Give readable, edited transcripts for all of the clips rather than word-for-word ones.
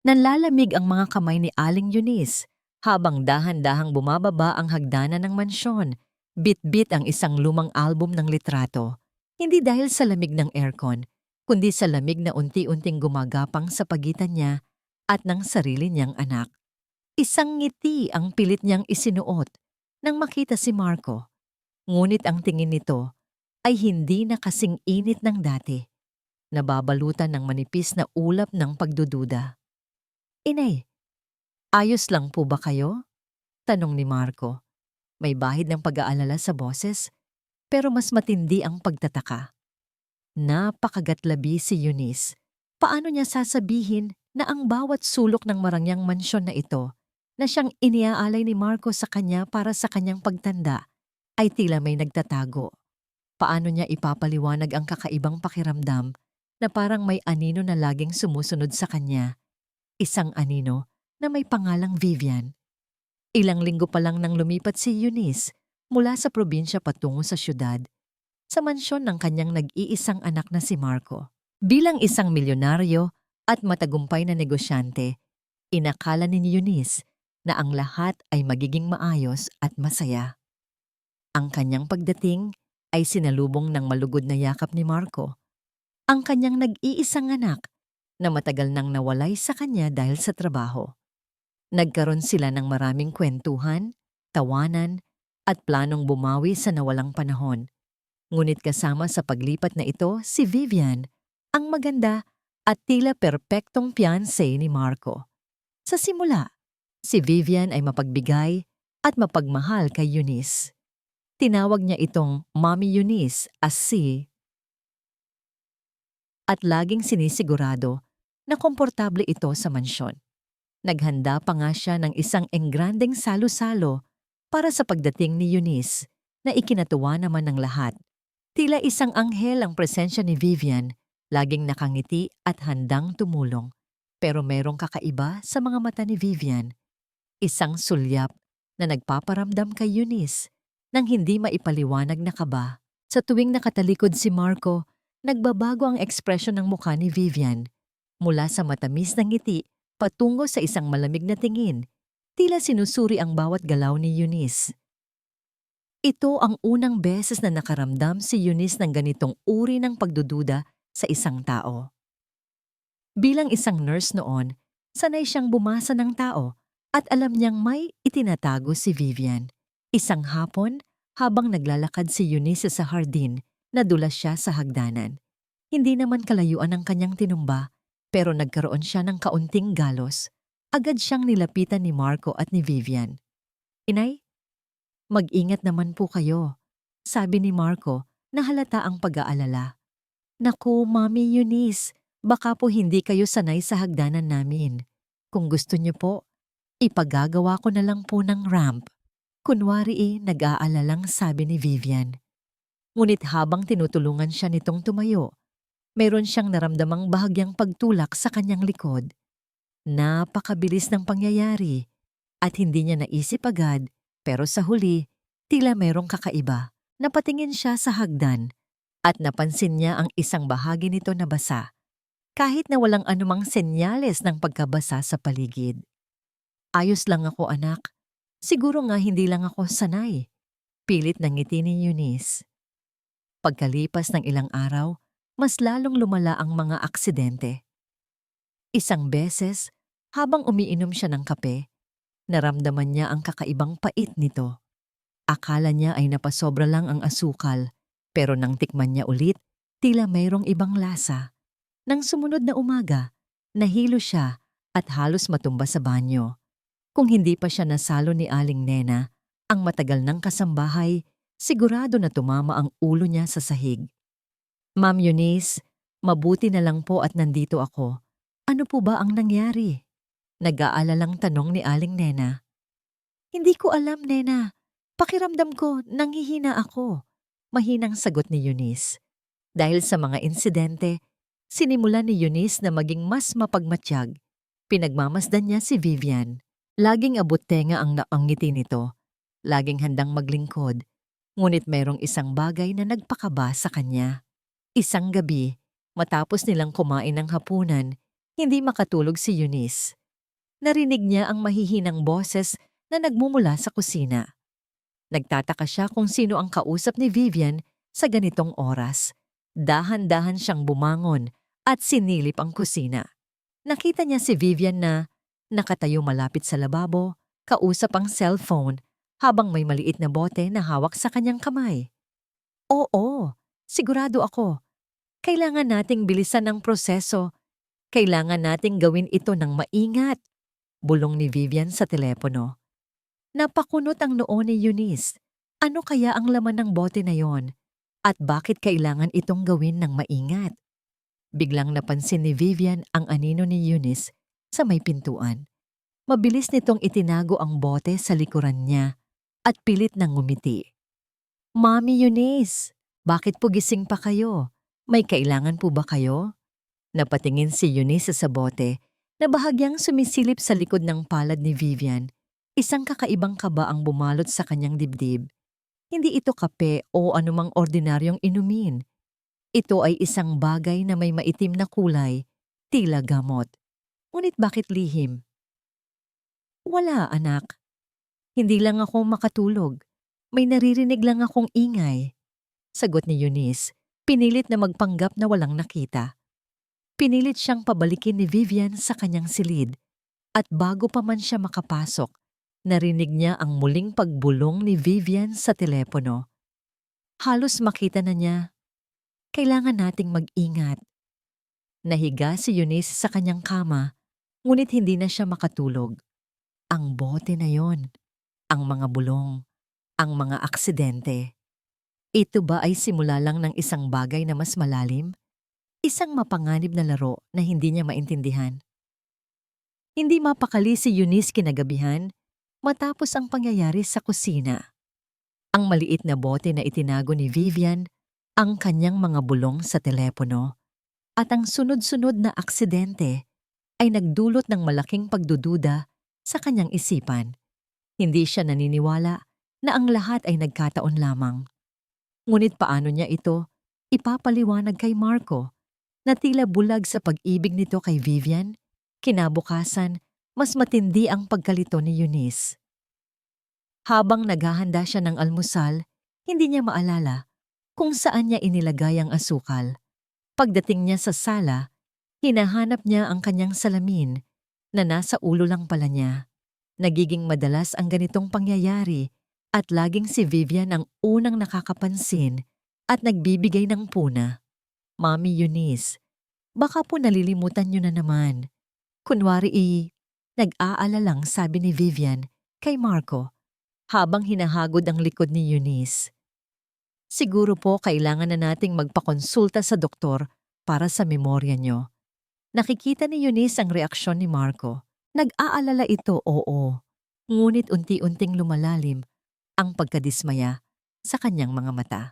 Nanlalamig ang mga kamay ni Aling Eunice habang dahan-dahang bumababa ang hagdanan ng mansyon. Bit-bit ang isang lumang album ng litrato. Hindi dahil sa lamig ng aircon, kundi sa lamig na unti-unting gumagapang sa pagitan niya at ng sarili niyang anak. Isang ngiti ang pilit niyang isinuot nang makita si Marco. Ngunit ang tingin nito ay hindi na kasing init ng dati. Nababalutan ng manipis na ulap ng pagdududa. "Inay, ayos lang po ba kayo?" Tanong ni Marco. May bahid ng pag-aalala sa boses, pero mas matindi ang pagtataka. Napakagatlabi si Eunice. Paano niya sasabihin na ang bawat sulok ng marangyang mansyon na ito, na siyang iniaalay ni Marco sa kanya para sa kanyang pagtanda, ay tila may nagtatago? Paano niya ipapaliwanag ang kakaibang pakiramdam na parang may anino na laging sumusunod sa kanya? Isang anino na may pangalang Vivian. Ilang linggo pa lang nang lumipat si Eunice mula sa probinsya patungo sa syudad, sa mansyon ng kanyang nag-iisang anak na si Marco. Bilang isang milyonaryo at matagumpay na negosyante, inakala ni Eunice na ang lahat ay magiging maayos at masaya. Ang kanyang pagdating ay sinalubong ng malugod na yakap ni Marco, ang kanyang nag-iisang anak na matagal nang nawalay sa kanya dahil sa trabaho. Nagkaroon sila ng maraming kwentuhan, tawanan, at planong bumawi sa nawalang panahon. Ngunit kasama sa paglipat na ito si Vivian, ang maganda at tila perpektong fiancé ni Marco. Sa simula, si Vivian ay mapagbigay at mapagmahal kay Eunice. Tinawag niya itong Mommy Eunice as si at laging sinisigurado na komportable ito sa mansyon. Naghanda pa nga siya ng isang engrandeng salo-salo para sa pagdating ni Eunice na ikinatuwa naman ng lahat. Tila isang anghel ang presensya ni Vivian, laging nakangiti at handang tumulong. Pero merong kakaiba sa mga mata ni Vivian. Isang sulyap na nagpaparamdam kay Eunice nang hindi maipaliwanag na kaba. Sa tuwing nakatalikod si Marco, nagbabago ang ekspresyon ng mukha ni Vivian. Mula sa matamis na ngiti patungo sa isang malamig na tingin, tila sinusuri ang bawat galaw ni Eunice. Ito ang unang beses na nakaramdam si Eunice ng ganitong uri ng pagdududa sa isang tao. Bilang isang nurse noon, sanay siyang bumasa ng tao at alam niyang may itinatago si Vivian. Isang hapon, habang naglalakad si Eunice sa hardin, nadulas siya sa hagdanan. Hindi naman kalayuan ang kanyang tinumba, pero nagkaroon siya ng kaunting galos. Agad siyang nilapitan ni Marco at ni Vivian. "Inay, mag-ingat naman po kayo," sabi ni Marco na halata ang pag-aalala. "Naku, Mommy Eunice, baka po hindi kayo sanay sa hagdanan namin. Kung gusto niyo po, ipagagawa ko na lang po ng ramp." Kunwari nag-aalalang sabi ni Vivian. Ngunit habang tinutulungan siya nitong tumayo, mayroon siyang naramdamang bahagyang pagtulak sa kanyang likod. Napakabilis ng pangyayari at hindi niya naisip agad, pero sa huli, tila mayroong kakaiba. Napatingin siya sa hagdan at napansin niya ang isang bahagi nito na basa, kahit na walang anumang senyales ng pagkabasa sa paligid. "Ayos lang ako, anak. Siguro nga hindi lang ako sanay." Pilit ng ngiti ni Eunice. Pagkalipas ng ilang araw, mas lalong lumala ang mga aksidente. Isang beses, habang umiinom siya ng kape, naramdaman niya ang kakaibang pait nito. Akala niya ay napasobra lang ang asukal, pero nang tikman niya ulit, tila mayroong ibang lasa. Nang sumunod na umaga, nahilo siya at halos matumba sa banyo. Kung hindi pa siya nasalo ni Aling Nena, ang matagal ng kasambahay, sigurado na tumama ang ulo niya sa sahig. "Ma'am Eunice, mabuti na lang po at nandito ako. Ano po ba ang nangyari?" Nag-aalalang tanong ni Aling Nena. "Hindi ko alam, Nena. Pakiramdam ko, nanghihina ako." Mahinang sagot ni Eunice. Dahil sa mga insidente, sinimula ni Eunice na maging mas mapagmatyag. Pinagmamasdan niya si Vivian. Laging abot-tenga ang ngiti nito. Laging handang maglingkod. Ngunit mayroong isang bagay na nagpakaba sa kanya. Isang gabi, matapos nilang kumain ng hapunan, Hindi makatulog si Eunice. Narinig niya ang mahihinang boses na nagmumula sa kusina. Nagtataka siya kung sino ang kausap ni Vivian sa ganitong oras. Dahan-dahan siyang bumangon at sinilip ang kusina. Nakita niya si Vivian na nakatayo malapit sa lababo, kausap ang cellphone habang may maliit na bote na hawak sa kanyang kamay. Oo, sigurado ako. Kailangan nating bilisan ang proseso. Kailangan nating gawin ito ng maingat. Bulong ni Vivian sa telepono. Napakunot ang noo ni Eunice. Ano kaya ang laman ng bote na yon? At bakit kailangan itong gawin ng maingat? Biglang napansin ni Vivian ang anino ni Eunice sa may pintuan. Mabilis nitong itinago ang bote sa likuran niya at pilit nang ngumiti. Mami Eunice, bakit po gising pa kayo? May kailangan po ba kayo? Napatingin si Eunice sa bote na bahagyang sumisilip sa likod ng palad ni Vivian. Isang kakaibang kaba ang bumalot sa kanyang dibdib. Hindi ito kape o anumang ordinaryong inumin. Ito ay isang bagay na may maitim na kulay, tila gamot. Ngunit bakit lihim? Wala, anak. Hindi lang ako makatulog. May naririnig lang akong ingay. Sagot ni Eunice, pinilit na magpanggap na walang nakita. Pinilit siyang pabalikin ni Vivian sa kanyang silid. At bago pa man siya makapasok, narinig niya ang muling pagbulong ni Vivian sa telepono. Halos makita na niya. Kailangan nating mag-ingat. Nahiga si Eunice sa kanyang kama, ngunit hindi na siya makatulog. Ang bote na yon, ang mga bulong, ang mga aksidente. Ito ba ay simula lang ng isang bagay na mas malalim? Isang mapanganib na laro na hindi niya maintindihan. Hindi mapakali si Eunice kinagabihan matapos ang pangyayari sa kusina. Ang maliit na bote na itinago ni Vivian, ang kanyang mga bulong sa telepono, at ang sunod-sunod na aksidente ay nagdulot ng malaking pagdududa sa kanyang isipan. Hindi siya naniniwala na ang lahat ay nagkataon lamang. Ngunit paano niya ito ipapaliwanag kay Marco na tila bulag sa pag-ibig nito kay Vivian? Kinabukasan, mas matindi ang pagkalito ni Eunice. Habang naghahanda siya ng almusal, hindi niya maalala kung saan niya inilagay ang asukal. Pagdating niya sa sala, hinahanap niya ang kanyang salamin na nasa ulo lang pala niya. Nagiging madalas ang ganitong pangyayari at laging si Vivian ang unang nakakapansin at nagbibigay ng puna. Mami Eunice, baka po nalilimutan niyo na naman. Kunwari nag-aalala lang, sabi ni Vivian kay Marco habang hinahagod ang likod ni Eunice. Siguro po kailangan na nating magpakonsulta sa doktor para sa memorya niyo. Nakikita ni Eunice ang reaksyon ni Marco. Nag-aalala ito, oo. Ngunit unti-unting lumalalim ang pagkadismaya sa kanyang mga mata.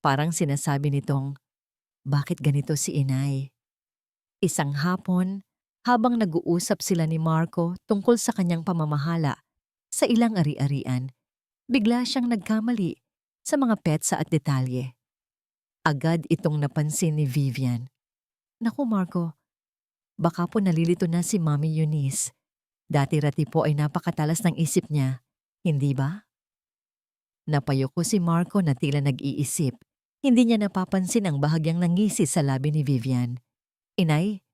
Parang sinasabi nitong, bakit ganito si inay? Isang hapon, habang nag-uusap sila ni Marco tungkol sa kanyang pamamahala sa ilang ari-arian, bigla siyang nagkamali sa mga petsa at detalye. Agad itong napansin ni Vivian. Naku Marco, baka po nalilito na si Mami Eunice. Dati-rati po ay napakatalas ng isip niya, hindi ba? Napayoko si Marco na tila nag-iisip. Hindi niya napapansin ang bahagyang nangisi sa labi ni Vivian. Inay,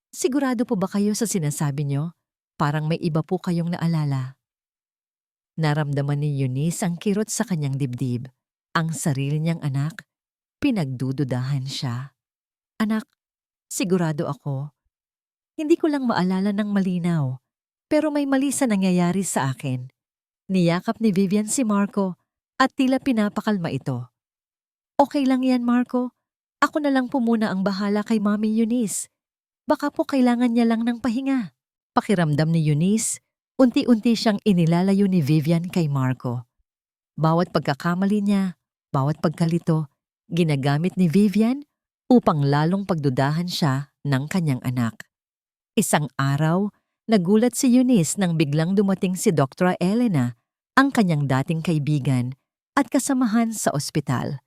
sigurado po ba kayo sa sinasabi niyo? Parang may iba po kayong naalala. Naramdaman ni Eunice ang kirot sa kanyang dibdib. Ang sarili niyang anak, pinagdududahan siya. Anak, sigurado ako. Hindi ko lang maalala ng malinaw, pero may mali sa nangyayari sa akin. Niyakap ni Vivian si Marco at tila pinapakalma ito. Okay lang yan, Marco. Ako na lang po muna ang bahala kay Mami Eunice. Baka po kailangan niya lang ng pahinga. Pakiramdam ni Eunice, unti-unti siyang inilalayo ni Vivian kay Marco. Bawat pagkakamali niya, bawat pagkalito, ginagamit ni Vivian upang lalong pagdudahan siya ng kanyang anak. Isang araw, nagulat si Eunice nang biglang dumating si Dr. Elena, ang kanyang dating kaibigan at kasamahan sa ospital.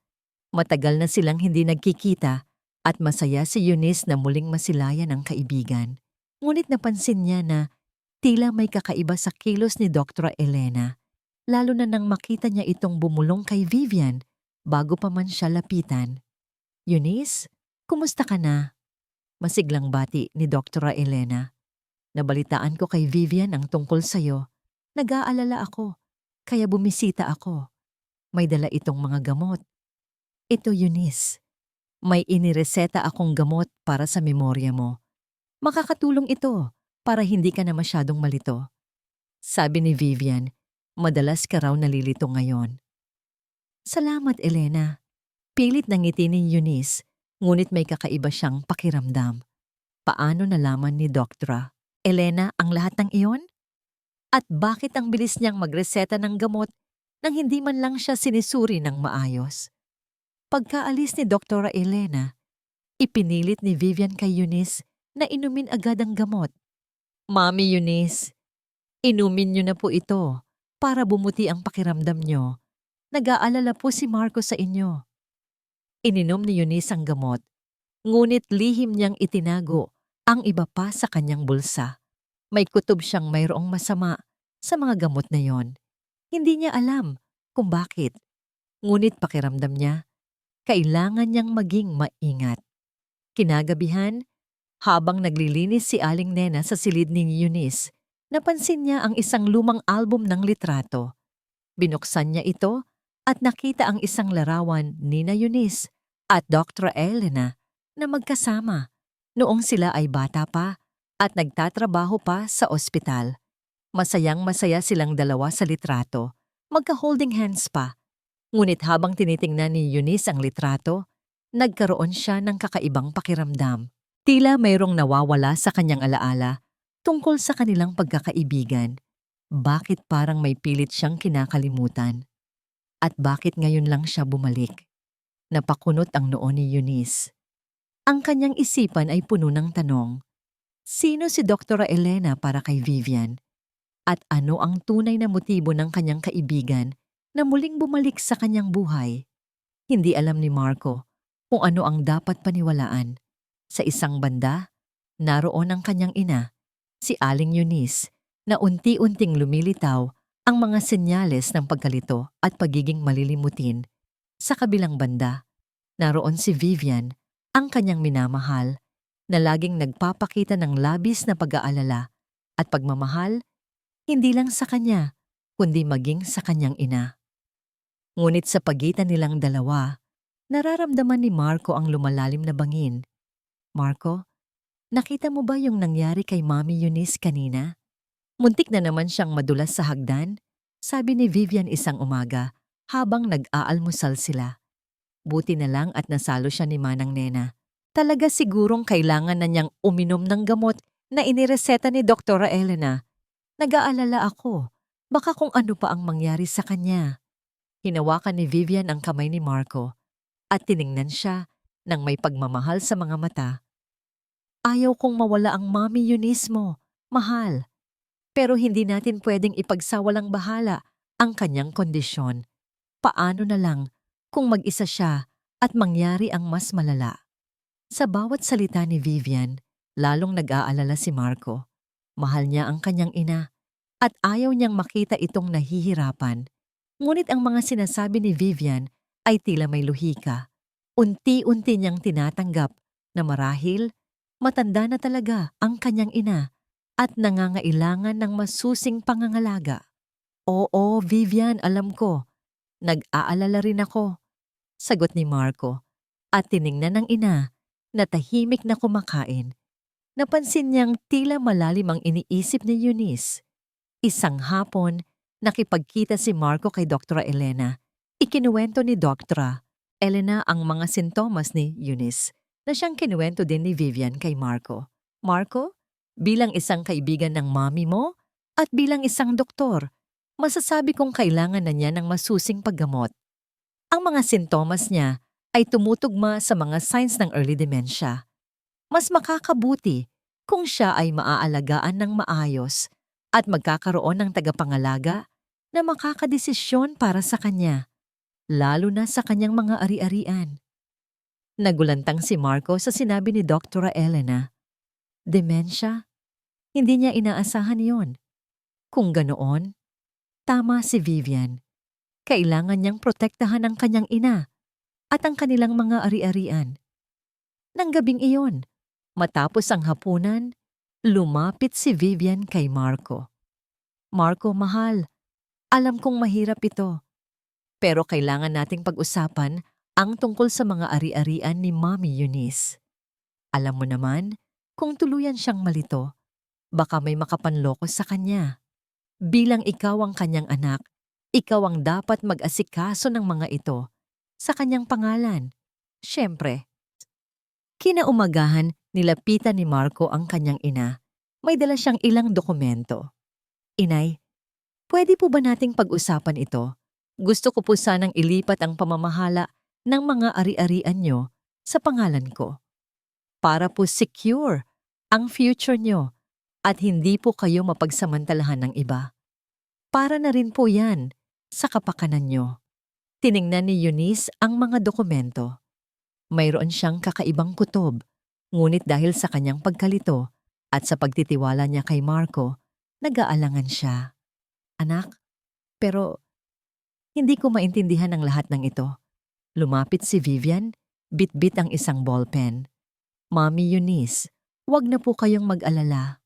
Matagal na silang hindi nagkikita at masaya si Eunice na muling masilayan ang kaibigan. Ngunit napansin niya na tila may kakaiba sa kilos ni Dr. Elena, lalo na nang makita niya itong bumulong kay Vivian bago pa man siya lapitan. Eunice, kumusta ka na? Masiglang bati ni Dr. Elena. Nabalitaan ko kay Vivian ang tungkol sa'yo. Nag-aalala ako, kaya bumisita ako. May dala itong mga gamot. Ito, Eunice. May inireseta akong gamot para sa memorya mo. Makakatulong ito para hindi ka na masyadong malito. Sabi ni Vivian, madalas ka raw nalilito ngayon. Salamat, Elena. Pilit na ngiti ni Eunice, ngunit may kakaiba siyang pakiramdam. Paano nalaman ni Doktra Elena ang lahat ng iyon? At bakit ang bilis niyang magreseta ng gamot nang hindi man lang siya sinisuri ng maayos? Pagkaalis ni Dr. Elena, ipinilit ni Vivian kay Eunice na inumin agad ang gamot. Mami Eunice, inumin niyo na po ito para bumuti ang pakiramdam niyo. Nag-aalala po si Marco sa inyo. Ininom ni Eunice ang gamot, ngunit lihim niyang itinago ang iba pa sa kanyang bulsa. May kutob siyang mayroong masama sa mga gamot na yon. Hindi niya alam kung bakit. Ngunit pakiramdam niya, kailangan niyang maging maingat. Kinagabihan, habang naglilinis si Aling Nena sa silid ni Eunice, napansin niya ang isang lumang album ng litrato. Binuksan niya ito at nakita ang isang larawan ni Eunice at Dr. Elena na magkasama noong sila ay bata pa at nagtatrabaho pa sa ospital. Masayang-masaya silang dalawa sa litrato, magka-holding hands pa. Ngunit habang tinitingnan ni Eunice ang litrato, nagkaroon siya ng kakaibang pakiramdam. Tila mayroong nawawala sa kanyang alaala tungkol sa kanilang pagkakaibigan. Bakit parang may pilit siyang kinakalimutan? At bakit ngayon lang siya bumalik? Napakunot ang noo ni Eunice. Ang kanyang isipan ay puno ng tanong. Sino si Dr. Elena para kay Vivian? At ano ang tunay na motibo ng kanyang kaibigan na muling bumalik sa kanyang buhay? Hindi alam ni Marco kung ano ang dapat paniwalaan. Sa isang banda, naroon ang kanyang ina, si Aling Eunice, na unti-unting lumilitaw ang mga senyales ng pagkalito at pagiging malilimutin. Sa kabilang banda, naroon si Vivian, ang kanyang minamahal, na laging nagpapakita ng labis na pag-aalala at pagmamahal, hindi lang sa kanya, kundi maging sa kanyang ina. Ngunit sa pagitan nilang dalawa, nararamdaman ni Marco ang lumalalim na bangin. Marco, nakita mo ba yung nangyari kay Mami Eunice kanina? Muntik na naman siyang madulas sa hagdan, sabi ni Vivian isang umaga habang nag-aalmusal sila. Buti na lang at nasalo siya ni Manang Nena. Talaga sigurong kailangan na niyang uminom ng gamot na inireseta ni Dr. Elena. Nag-aalala ako, baka kung ano pa ang mangyari sa kanya. Hinawakan ni Vivian ang kamay ni Marco at tiningnan siya ng may pagmamahal sa mga mata. Ayaw kong mawala ang Mami Eunice mo, mahal. Pero hindi natin pwedeng ipagsawalang bahala ang kanyang kondisyon. Paano na lang kung mag-isa siya at mangyari ang mas malala? Sa bawat salita ni Vivian, lalong nag-aalala si Marco. Mahal niya ang kanyang ina at ayaw niyang makita itong nahihirapan. Ngunit ang mga sinasabi ni Vivian ay tila may luhika. Unti-unti niyang tinatanggap na marahil matanda na talaga ang kanyang ina at nangangailangan ng masusing pangangalaga. Oo, Vivian, alam ko. Nag-aalala rin ako, sagot ni Marco at tiningnan ng ina na tahimik na kumakain. Napansin niyang tila malalim ang iniisip ni Eunice. Isang hapon, nakipagkita si Marco kay Dr. Elena. Ikinuwento ni Dr. Elena ang mga sintomas ni Eunice na siyang kinuwento din ni Vivian kay Marco. Marco, bilang isang kaibigan ng mami mo at bilang isang doktor, masasabi kong kailangan na niya ng masusing paggamot. Ang mga sintomas niya ay tumutugma sa mga signs ng early dementia. Mas makakabuti kung siya ay maaalagaan ng maayos at magkakaroon ng tagapangalaga na makakadesisyon para sa kanya, lalo na sa kanyang mga ari-arian. Nagulantang si Marco sa sinabi ni Dr. Elena. Dementia? Hindi niya inaasahan yon. Kung ganoon, tama si Vivian. Kailangan niyang protektahan ang kanyang ina at ang kanilang mga ari-arian. Nang gabing iyon, matapos ang hapunan, lumapit si Vivian kay Marco. Marco, mahal, alam kong mahirap ito, pero kailangan nating pag-usapan ang tungkol sa mga ari-arian ni Mommy Eunice. Alam mo naman, kung tuluyan siyang malito, baka may makapanloko sa kanya. Bilang ikaw ang kanyang anak, ikaw ang dapat mag-asikaso ng mga ito sa kanyang pangalan. Siyempre, kinaumagahan, nilapitan ni Marco ang kanyang ina. May dala siyang ilang dokumento. Inay, pwede po ba nating pag-usapan ito? Gusto ko po sanang ilipat ang pamamahala ng mga ari-arian nyo sa pangalan ko. Para po secure ang future nyo at hindi po kayo mapagsamantalahan ng iba. Para na rin po yan sa kapakanan nyo. Tiningnan ni Eunice ang mga dokumento. Mayroon siyang kakaibang kutob, ngunit dahil sa kanyang pagkalito at sa pagtitiwala niya kay Marco, nag-aalangan siya. Anak, pero hindi ko maintindihan ang lahat ng ito. Lumapit si Vivian, bit-bit ang isang ballpen. Mommy Eunice, wag na po kayong mag-alala.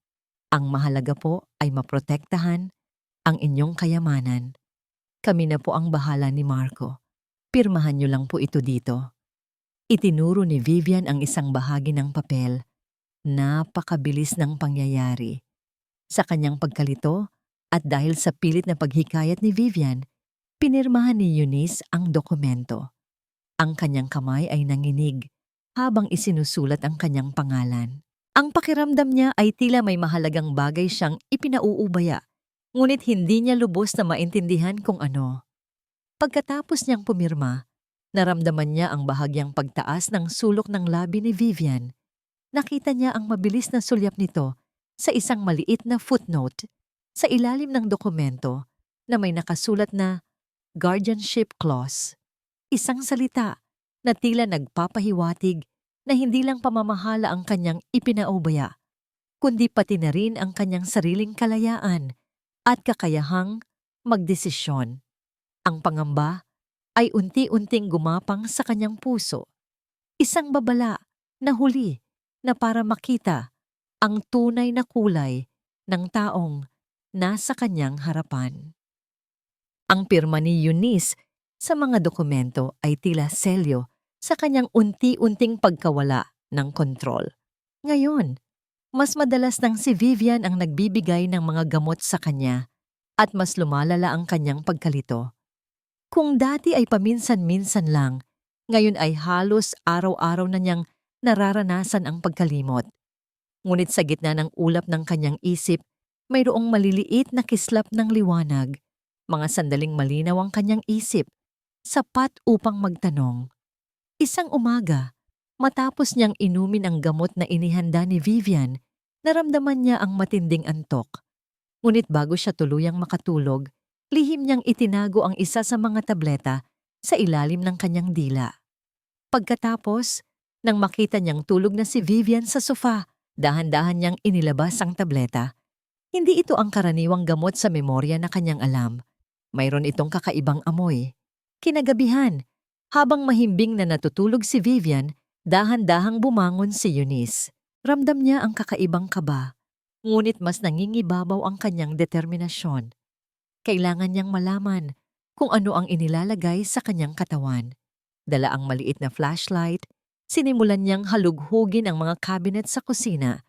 Ang mahalaga po ay maprotektahan ang inyong kayamanan. Kami na po ang bahala ni Marco. Pirmahan niyo lang po ito dito. Itinuro ni Vivian ang isang bahagi ng papel. Napakabilis ng pangyayari. Sa kanyang pagkalito at dahil sa pilit na paghikayat ni Vivian, pinirmahan ni Eunice ang dokumento. Ang kanyang kamay ay nanginig habang isinusulat ang kanyang pangalan. Ang pakiramdam niya ay tila may mahalagang bagay siyang ipinauubaya, ngunit hindi niya lubos na maintindihan kung ano. Pagkatapos niyang pumirma, naramdaman niya ang bahagyang pagtaas ng sulok ng labi ni Vivian. Nakita niya ang mabilis na sulyap nito sa isang maliit na footnote sa ilalim ng dokumento na may nakasulat na guardianship clause. Isang salita na tila nagpapahiwatig na hindi lang pamamahala ang kanyang ipinaubaya, kundi pati na rin ang kanyang sariling kalayaan at kakayahang magdesisyon. Ang pangamba ay unti-unting gumapang sa kanyang puso. Isang babala na huli na para makita ang tunay na kulay ng taong nasa kanyang harapan. Ang pirma ni Eunice sa mga dokumento ay tila selyo sa kanyang unti-unting pagkawala ng kontrol. Ngayon, mas madalas nang si Vivian ang nagbibigay ng mga gamot sa kanya at mas lumalala ang kanyang pagkalito. Kung dati ay paminsan-minsan lang, ngayon ay halos araw-araw na niyang nararanasan ang pagkalimot. Ngunit sa gitna ng ulap ng kanyang isip, mayroong maliliit na kislap ng liwanag. Mga sandaling malinaw ang kanyang isip, sapat upang magtanong. Isang umaga, matapos niyang inumin ang gamot na inihanda ni Vivian, naramdaman niya ang matinding antok. Ngunit bago siya tuluyang makatulog, lihim niyang itinago ang isa sa mga tableta sa ilalim ng kanyang dila. Pagkatapos, nang makita niyang tulog na si Vivian sa sofa, dahan-dahan niyang inilabas ang tableta. Hindi ito ang karaniwang gamot sa memorya na kanyang alam. Mayroon itong kakaibang amoy. Kinagabihan, habang mahimbing na natutulog si Vivian, dahan-dahang bumangon si Eunice. Ramdam niya ang kakaibang kaba, ngunit mas nangingibabaw ang kanyang determinasyon. Kailangan niyang malaman kung ano ang inilalagay sa kanyang katawan. Dala ang maliit na flashlight, sinimulan niyang halughugin ang mga cabinet sa kusina,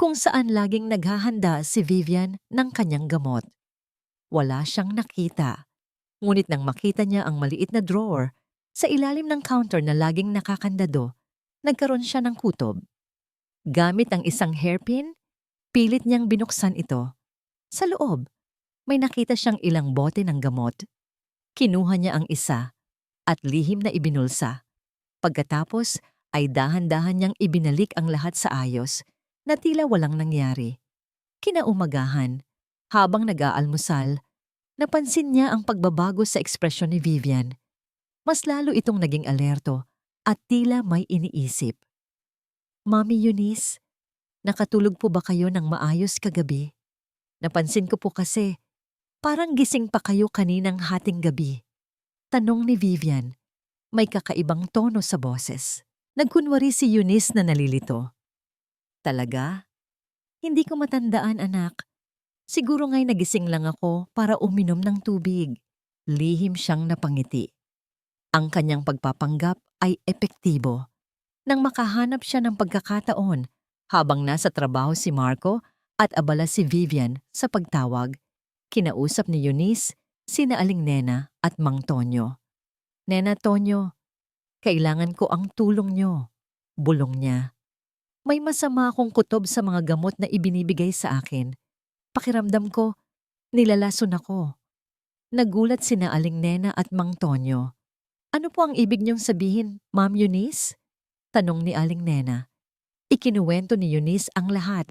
kung saan laging naghahanda si Vivian ng kanyang gamot. Wala siyang nakita, ngunit nang makita niya ang maliit na drawer sa ilalim ng counter na laging nakakandado, nagkaroon siya ng kutob. Gamit ang isang hairpin, pilit niyang binuksan ito. Sa loob, may nakita siyang ilang bote ng gamot. Kinuha niya ang isa at lihim na ibinulsa. Pagkatapos ay dahan-dahan niyang ibinalik ang lahat sa ayos na tila walang nangyari. Kinaumagahan, habang nag-aalmusal, napansin niya ang pagbabago sa ekspresyon ni Vivian. Mas lalo itong naging alerto at tila may iniisip. Mommy Eunice, nakatulog po ba kayo ng maayos kagabi? Napansin ko po kasi, parang gising pa kayo kaninang hating gabi. Tanong ni Vivian, may kakaibang tono sa boses. Nagkunwari si Eunice na nalilito. Talaga? Hindi ko matandaan, anak. Siguro nga'y nagising lang ako para uminom ng tubig. Lihim siyang napangiti. Ang kanyang pagpapanggap ay epektibo. Nang makahanap siya ng pagkakataon habang nasa trabaho si Marco at abala si Vivian sa pagtawag, kinausap ni Eunice sina Aling Nena at Mang Tonyo. Nena Tonyo, kailangan ko ang tulong nyo. Bulong niya. May masama akong kutob sa mga gamot na ibinibigay sa akin. Pakiramdam ko, nilalason ako. Nagulat sina Aling Nena at Mang Tonyo. Ano po ang ibig niyong sabihin, Ma'am Eunice? Tanong ni Aling Nena. Ikinuwento ni Eunice ang lahat.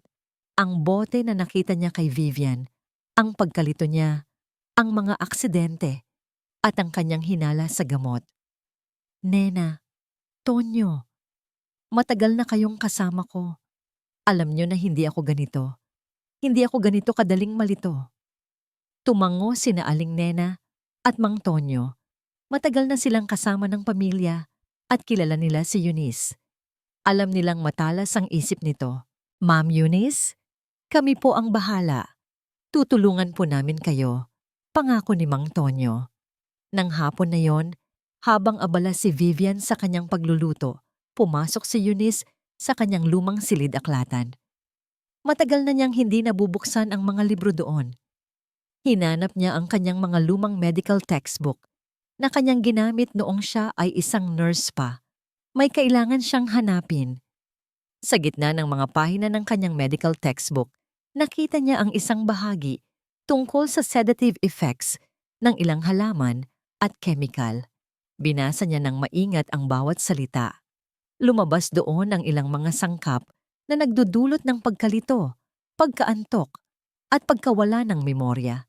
Ang bote na nakita niya kay Vivian, ang pagkalito niya, ang mga aksidente, at ang kanyang hinala sa gamot. Nena, Tonyo, matagal na kayong kasama ko. Alam niyo na hindi ako ganito. Hindi ako ganito kadaling malito. Tumango sina Aling Nena at Mang Tonyo. Matagal na silang kasama ng pamilya at kilala nila si Eunice. Alam nilang matalas ang isip nito. Ma'am Eunice, kami po ang bahala. Tutulungan po namin kayo. Pangako ni Mang Tonyo. Nang hapon na yon, habang abala si Vivian sa kanyang pagluluto, pumasok si Eunice sa kanyang lumang silid-aklatan. Matagal na niyang hindi nabubuksan ang mga libro doon. Hinanap niya ang kanyang mga lumang medical textbook na kanyang ginamit noong siya ay isang nurse pa. May kailangan siyang hanapin. Sa gitna ng mga pahina ng kanyang medical textbook, nakita niya ang isang bahagi tungkol sa sedative effects ng ilang halaman at chemical. Binasa niya ng maingat ang bawat salita. Lumabas doon ang ilang mga sangkap na nagdudulot ng pagkalito, pagkaantok, at pagkawala ng memorya,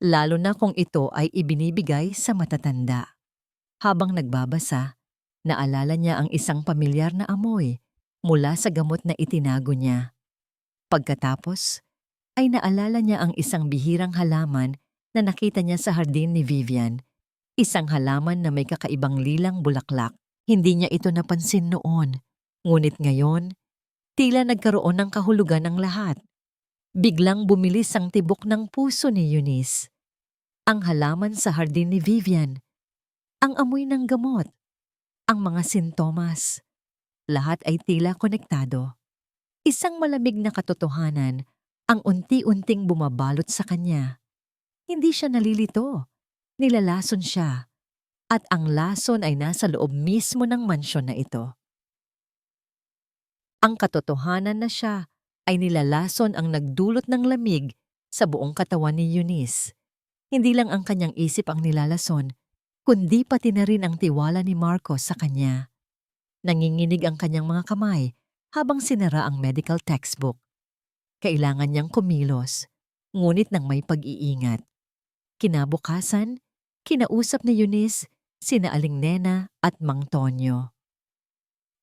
lalo na kung ito ay ibinibigay sa matatanda. Habang nagbabasa, naalala niya ang isang pamilyar na amoy mula sa gamot na itinago niya. Pagkatapos, ay naalala niya ang isang bihirang halaman na nakita niya sa hardin ni Vivian. Isang halaman na may kakaibang lilang bulaklak. Hindi niya ito napansin noon. Ngunit ngayon, tila nagkaroon ng kahulugan ang lahat. Biglang bumilis ang tibok ng puso ni Eunice. Ang halaman sa hardin ni Vivian. Ang amoy ng gamot. Ang mga sintomas. Lahat ay tila konektado. Isang malamig na katotohanan ang unti-unting bumabalot sa kanya. Hindi siya nalilito. Nilalason siya. At ang lason ay nasa loob mismo ng mansyon na ito. Ang katotohanan na siya ay nilalason ang nagdulot ng lamig sa buong katawan ni Eunice. Hindi lang ang kanyang isip ang nilalason, kundi pati na rin ang tiwala ni Marco sa kanya. Nanginginig ang kanyang mga kamay habang sinara ang medical textbook. Kailangan niyang kumilos, ngunit nang may pag-iingat. Kinabukasan, kinausap ni Eunice sina Aling Nena at Mang Tonyo.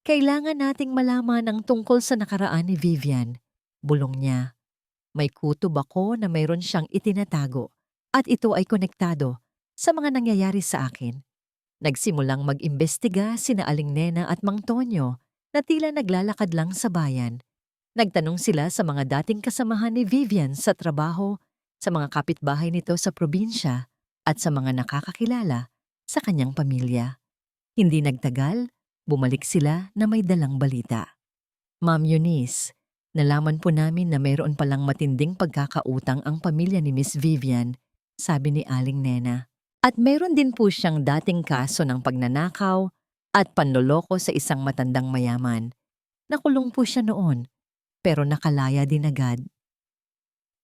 Kailangan nating malaman ang tungkol sa nakaraan ni Vivian, bulong niya. May kutob ako na mayroon siyang itinatago at ito ay konektado sa mga nangyayari sa akin. Nagsimulang mag-imbestiga sina Aling Nena at Mang Tonyo na tila naglalakad lang sa bayan. Nagtanong sila sa mga dating kasamahan ni Vivian sa trabaho, sa mga kapitbahay nito sa probinsya at sa mga nakakakilala sa kanyang pamilya. Hindi nagtagal, bumalik sila na may dalang balita. Ma'am Eunice, nalaman po namin na mayroon palang matinding pagkakautang ang pamilya ni Miss Vivian, sabi ni Aling Nena. At mayroon din po siyang dating kaso ng pagnanakaw at panloloko sa isang matandang mayaman. Nakulong po siya noon, pero nakalaya din agad.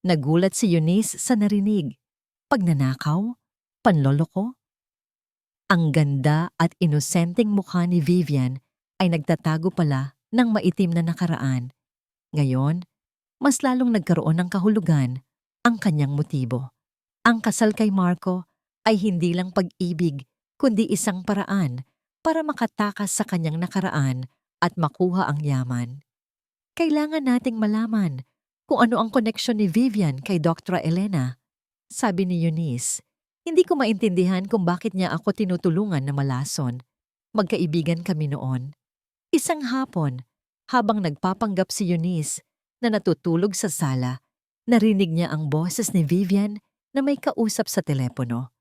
Nagulat si Eunice sa narinig. Pagnanakaw? Panloloko? Ang ganda at inosenteng mukha ni Vivian ay nagtatago pala ng maitim na nakaraan. Ngayon, mas lalong nagkaroon ng kahulugan ang kanyang motibo. Ang kasal kay Marco ay hindi lang pag-ibig, kundi isang paraan para makatakas sa kanyang nakaraan at makuha ang yaman. Kailangan nating malaman kung ano ang koneksyon ni Vivian kay Dr. Elena. Sabi ni Eunice, hindi ko maintindihan kung bakit niya ako tinutulungan na malason. Magkaibigan kami noon. Isang hapon, habang nagpapanggap si Eunice na natutulog sa sala, narinig niya ang boses ni Vivian na may kausap sa telepono.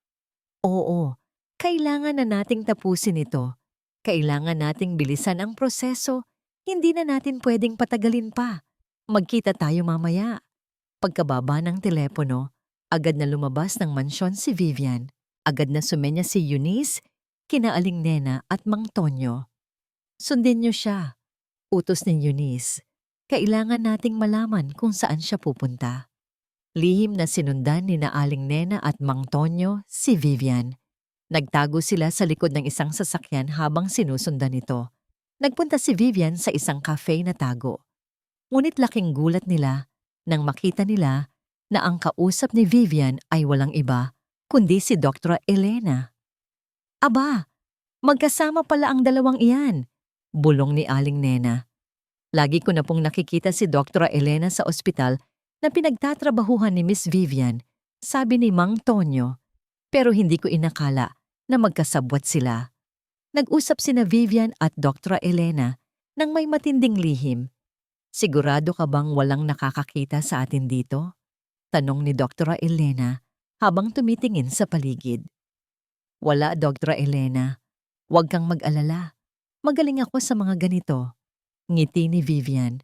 Oo, kailangan na nating tapusin ito. Kailangan nating bilisan ang proseso. Hindi na natin pwedeng patagalin pa. Magkita tayo mamaya. Pagkababa ng telepono, agad na lumabas ng mansyon si Vivian. Agad na sumenya si Eunice, kina Aling Nena at Mang Tonyo. Sundin niyo siya. Utos ni Eunice. Kailangan nating malaman kung saan siya pupunta. Lihim na sinundan ni na Aling Nena at Mang Tonyo si Vivian. Nagtago sila sa likod ng isang sasakyan habang sinusundan ito. Nagpunta si Vivian sa isang cafe na tago. Ngunit laking gulat nila nang makita nila na ang kausap ni Vivian ay walang iba kundi si Dr. Elena. Aba, magkasama pala ang dalawang iyan, bulong ni Aling Nena. Lagi ko na pong nakikita si Dr. Elena sa ospital na pinagtatrabahuhan ni Miss Vivian, sabi ni Mang Tonyo, pero hindi ko inakala na magkasabwat sila. Nag-usap sina Vivian at Dr. Elena nang may matinding lihim. Sigurado ka bang walang nakakakita sa atin dito? Tanong ni Dr. Elena habang tumitingin sa paligid. Wala, Dr. Elena. Huwag kang mag-alala. Magaling ako sa mga ganito. Ngiti ni Vivian.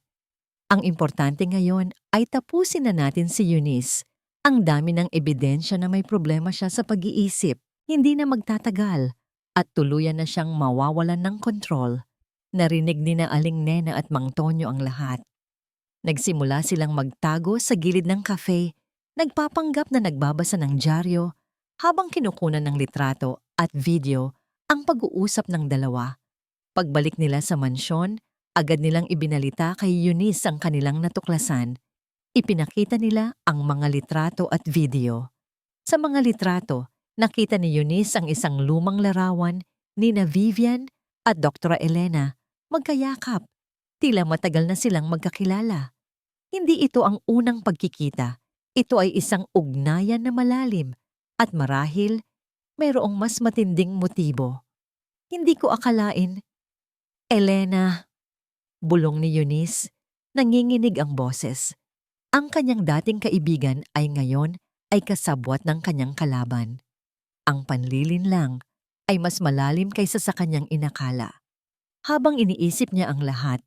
Ang importante ngayon ay tapusin na natin si Eunice. Ang dami ng ebidensya na may problema siya sa pag-iisip. Hindi na magtatagal at tuluyan na siyang mawawalan ng kontrol. Narinig ni na Aling Nena at Mang Tonyo ang lahat. Nagsimula silang magtago sa gilid ng cafe, nagpapanggap na nagbabasa ng dyaryo habang kinukunan ng litrato at video ang pag-uusap ng dalawa. Pagbalik nila sa mansyon, agad nilang ibinalita kay Eunice ang kanilang natuklasan. Ipinakita nila ang mga litrato at video. Sa mga litrato, nakita ni Eunice ang isang lumang larawan ni na Vivian at Dr. Elena magkayakap. Tila matagal na silang magkakilala. Hindi ito ang unang pagkikita. Ito ay isang ugnayan na malalim at marahil mayroong mas matinding motibo. Hindi ko akalain. Elena, bulong ni Eunice, nanginginig ang boses. Ang kanyang dating kaibigan ay ngayon ay kasabwat ng kanyang kalaban. Ang panlilin lang ay mas malalim kaysa sa kanyang inakala. Habang iniisip niya ang lahat,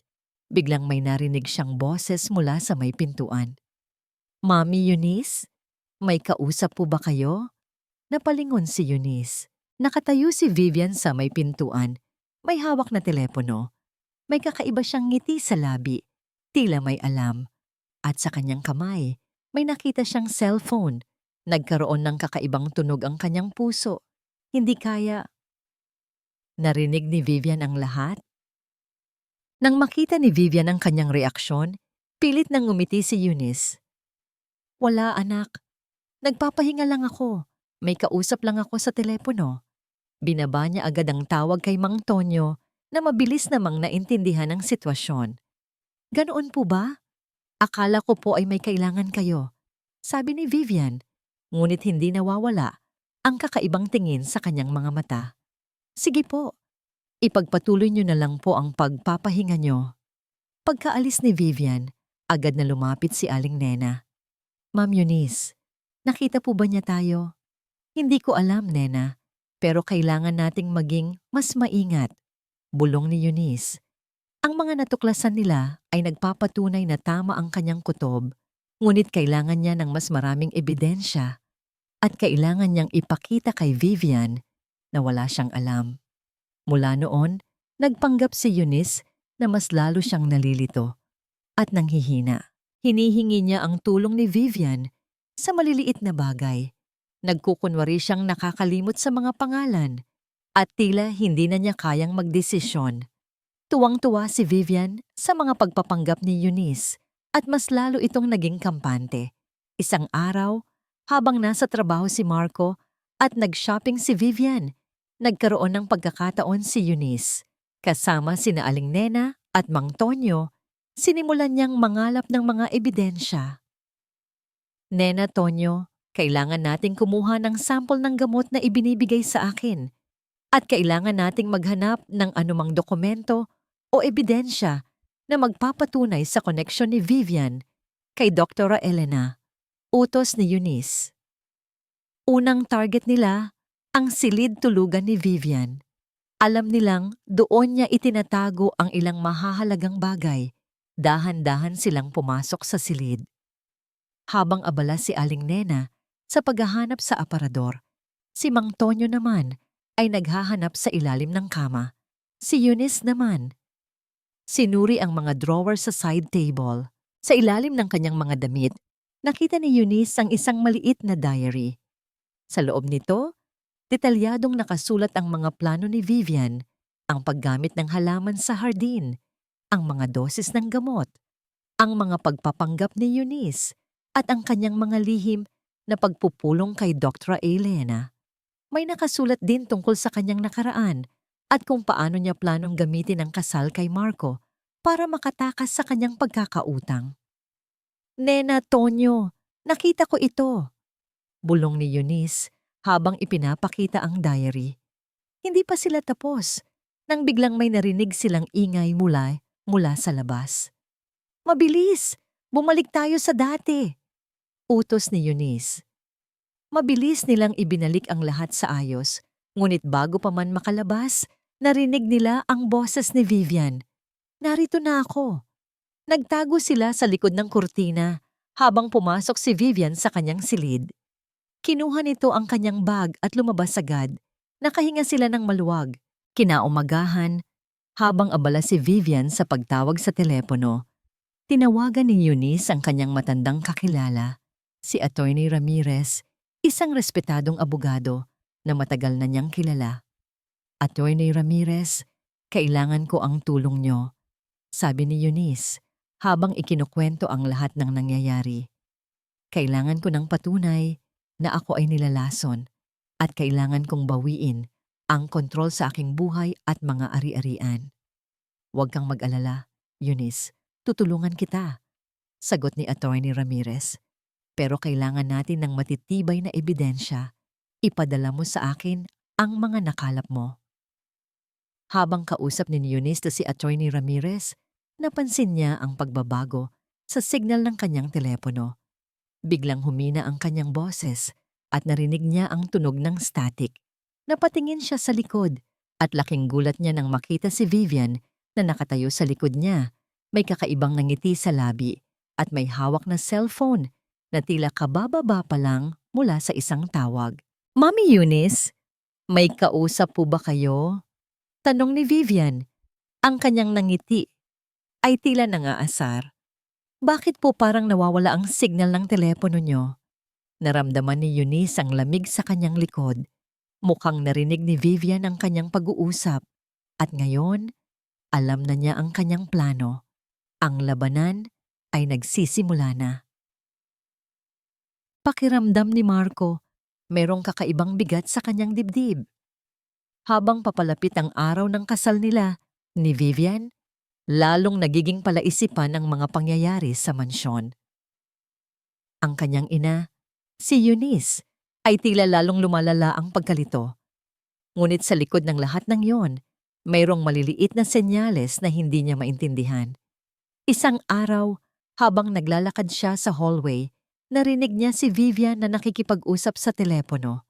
biglang may narinig siyang boses mula sa may pintuan. Mami Eunice, may kausap po ba kayo? Napalingon si Eunice. Nakatayo si Vivian sa may pintuan. May hawak na telepono. May kakaiba siyang ngiti sa labi. Tila may alam. At sa kanyang kamay, may nakita siyang cellphone. Nagkaroon ng kakaibang tunog ang kanyang puso. Hindi kaya. Narinig ni Vivian ang lahat. Nang makita ni Vivian ang kanyang reaksyon, pilit nang ngumiti si Eunice. Wala anak. Nagpapahinga lang ako. May kausap lang ako sa telepono. Binaba niya agad ang tawag kay Mang Tonyo na mabilis namang naintindihan ang sitwasyon. Ganoon po ba? Akala ko po ay may kailangan kayo. Sabi ni Vivian, ngunit hindi nawawala ang kakaibang tingin sa kanyang mga mata. Sige po, ipagpatuloy niyo na lang po ang pagpapahinga niyo. Pagkaalis ni Vivian, agad na lumapit si Aling Nena. Ma'am Eunice, nakita po ba niya tayo? Hindi ko alam, Nena, pero kailangan nating maging mas maingat. Bulong ni Eunice. Ang mga natuklasan nila ay nagpapatunay na tama ang kanyang kutob, ngunit kailangan niya ng mas maraming ebidensya at kailangan niyang ipakita kay Vivian na wala siyang alam. Mula noon, nagpanggap si Eunice na mas lalo siyang nalilito at nanghihina. Hinihingi niya ang tulong ni Vivian sa maliliit na bagay. Nagkukunwari siyang nakakalimot sa mga pangalan at tila hindi na niya kayang magdesisyon. Tuwang-tuwa si Vivian sa mga pagpapanggap ni Eunice at mas lalo itong naging kampante. Isang araw, habang nasa trabaho si Marco at nag-shopping si Vivian, nagkaroon ng pagkakataon si Eunice, kasama sina Aling Nena at Mang Tonyo Sinimulan niyang mangalap ng mga ebidensya. Nena Tonyo, kailangan nating kumuha ng sample ng gamot na ibinibigay sa akin at kailangan nating maghanap ng anumang dokumento o ebidensya na magpapatunay sa koneksyon ni Vivian kay Dr. Elena, utos ni Eunice. Unang target nila, ang silid tulugan ni Vivian. Alam nilang doon niya itinatago ang ilang mahahalagang bagay. Dahan-dahan silang pumasok sa silid. Habang abala si Aling Nena sa paghahanap sa aparador, si Mang Tonyo naman ay naghahanap sa ilalim ng kama. Si Eunice naman, sinuri ang mga drawer sa side table. Sa ilalim ng kanyang mga damit, nakita ni Eunice ang isang maliit na diary. Sa loob nito, detalyadong nakasulat ang mga plano ni Vivian, ang paggamit ng halaman sa hardin, ang mga dosis ng gamot, ang mga pagpapanggap ni Eunice, at ang kanyang mga lihim na pagpupulong kay Dr. Elena. May nakasulat din tungkol sa kanyang nakaraan at kung paano niya planong gamitin ang kasal kay Marco para makatakas sa kanyang pagkakautang. Nena Tonyo, nakita ko ito, bulong ni Eunice habang ipinapakita ang diary. Hindi pa sila tapos nang biglang may narinig silang ingay mula sa labas. Mabilis! Bumalik tayo sa dati! Utos ni Eunice. Mabilis nilang ibinalik ang lahat sa ayos, ngunit bago pa man makalabas, narinig nila ang boses ni Vivian. Narito na ako. Nagtago sila sa likod ng kurtina habang pumasok si Vivian sa kanyang silid. Kinuha nito ang kanyang bag at lumabas agad. Nakahinga sila ng maluwag. Kinaumagahan, habang abala si Vivian sa pagtawag sa telepono, tinawagan ni Eunice ang kanyang matandang kakilala, si Attorney Ramirez, isang respetadong abogado na matagal na niyang kilala. Attorney Ramirez, kailangan ko ang tulong niyo, sabi ni Eunice habang ikinukwento ang lahat ng nangyayari. Kailangan ko ng patunay na ako ay nilalason at kailangan kong bawiin ang kontrol sa aking buhay at mga ari-arian. Huwag kang mag-alala, Eunice. Tutulungan kita, sagot ni Attorney Ramirez. Pero kailangan natin ng matitibay na ebidensya. Ipadala mo sa akin ang mga nakalap mo. Habang kausap ni Eunice si Attorney Ramirez, napansin niya ang pagbabago sa signal ng kanyang telepono. Biglang humina ang kanyang boses at narinig niya ang tunog ng static. Napatingin siya sa likod at laking gulat niya nang makita si Vivian na nakatayo sa likod niya. May kakaibang nangiti sa labi at may hawak na cellphone na tila kabababa pa lang mula sa isang tawag. Mami Eunice, may kausap po ba kayo? Tanong ni Vivian. Ang kanyang nangiti ay tila nangaasar. Bakit po parang nawawala ang signal ng telepono niyo? Naramdaman ni Eunice ang lamig sa kanyang likod. Mukhang narinig ni Vivian ang kanyang pag-uusap. At ngayon, alam na niya ang kanyang plano. Ang labanan ay nagsisimula na. Pakiramdam ni Marco, merong kakaibang bigat sa kanyang dibdib. Habang papalapit ang araw ng kasal nila, ni Vivian, lalong nagiging palaisipan ang mga pangyayari sa mansyon. Ang kanyang ina, si Eunice, ay tila lalong lumalala ang pagkalito. Ngunit sa likod ng lahat ng yon, mayroong maliliit na senyales na hindi niya maintindihan. Isang araw, habang naglalakad siya sa hallway, narinig niya si Vivian na nakikipag-usap sa telepono.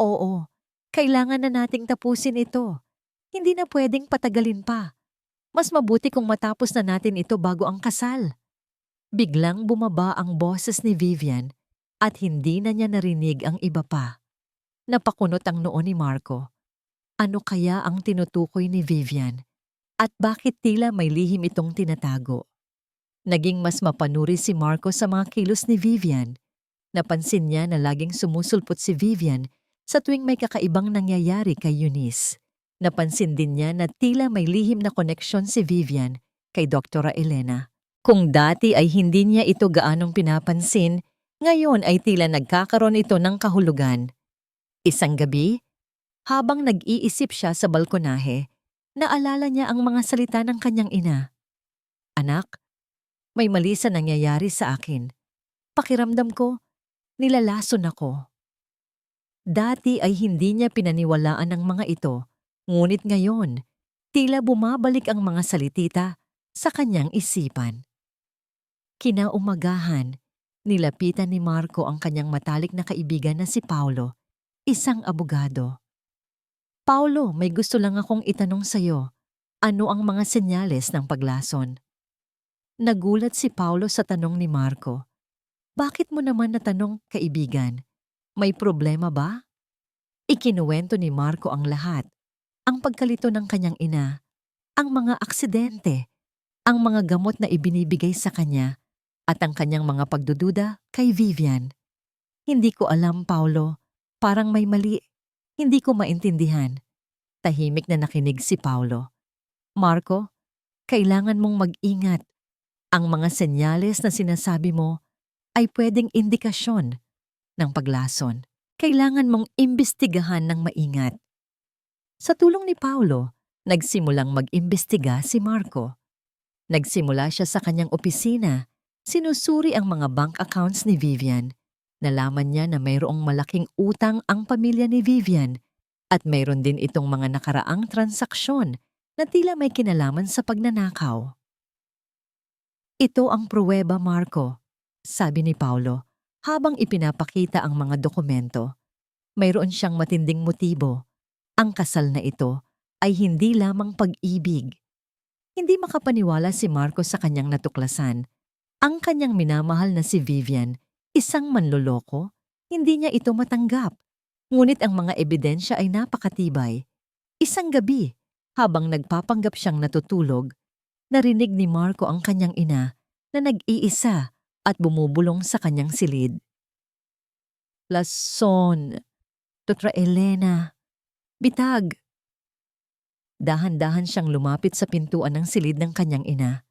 Oo, kailangan na nating tapusin ito. Hindi na pwedeng patagalin pa. Mas mabuti kung matapos na natin ito bago ang kasal. Biglang bumaba ang boses ni Vivian at hindi na niya narinig ang iba pa. Napakunot ang noo ni Marco. Ano kaya ang tinutukoy ni Vivian? At bakit tila may lihim itong tinatago? Naging mas mapanuri si Marco sa mga kilos ni Vivian. Napansin niya na laging sumusulpot si Vivian sa tuwing may kakaibang nangyayari kay Eunice. Napansin din niya na tila may lihim na koneksyon si Vivian kay Dr. Elena. Kung dati ay hindi niya ito gaanong pinapansin, ngayon ay tila nagkakaroon ito ng kahulugan. Isang gabi, habang nag-iisip siya sa balkonahe, naalala niya ang mga salita ng kanyang ina. Anak, May mali sa nangyayari sa akin. Pakiramdam ko, nilalason ako. Dati ay hindi niya pinaniwalaan ang mga ito, ngunit ngayon, tila bumabalik ang mga salitita sa kanyang isipan. Kinaumagahan, nilapitan ni Marco ang kanyang matalik na kaibigan na si Paulo, isang abogado. Paulo, may gusto lang akong itanong sa'yo. Ano ang mga senyales ng paglason? Nagulat si Paulo sa tanong ni Marco. Bakit mo naman natanong, kaibigan? May problema ba? Ikinuwento ni Marco ang lahat. Ang pagkalito ng kanyang ina, ang mga aksidente, ang mga gamot na ibinibigay sa kanya, at ang kanyang mga pagdududa kay Vivian. Hindi ko alam, Paulo. Parang may mali. Hindi ko maintindihan. Tahimik na nakinig si Paulo. Marco, kailangan mong mag-ingat. Ang mga senyales na sinasabi mo ay pwedeng indikasyon ng paglason. Kailangan mong imbestigahan ng maingat. Sa tulong ni Paulo, nagsimulang mag-imbestiga si Marco. Nagsimula siya sa kanyang opisina. Sinusuri ang mga bank accounts ni Vivian. Nalaman niya na mayroong malaking utang ang pamilya ni Vivian at mayroon din itong mga nakaraang transaksyon na tila may kinalaman sa pagnanakaw. Ito ang pruweba, Marco, sabi ni Paulo habang ipinapakita ang mga dokumento. Mayroon siyang matinding motibo. Ang kasal na ito ay hindi lamang pag-ibig. Hindi makapaniwala si Marco sa kanyang natuklasan. Ang kanyang minamahal na si Vivian, isang manloloko, hindi niya ito matanggap. Ngunit ang mga ebidensya ay napakatibay. Isang gabi, habang nagpapanggap siyang natutulog, narinig ni Marco ang kanyang ina na nag-iisa at bumubulong sa kanyang silid. Lason, Tutra Elena, bitag. Dahan-dahan siyang lumapit sa pintuan ng silid ng kanyang ina.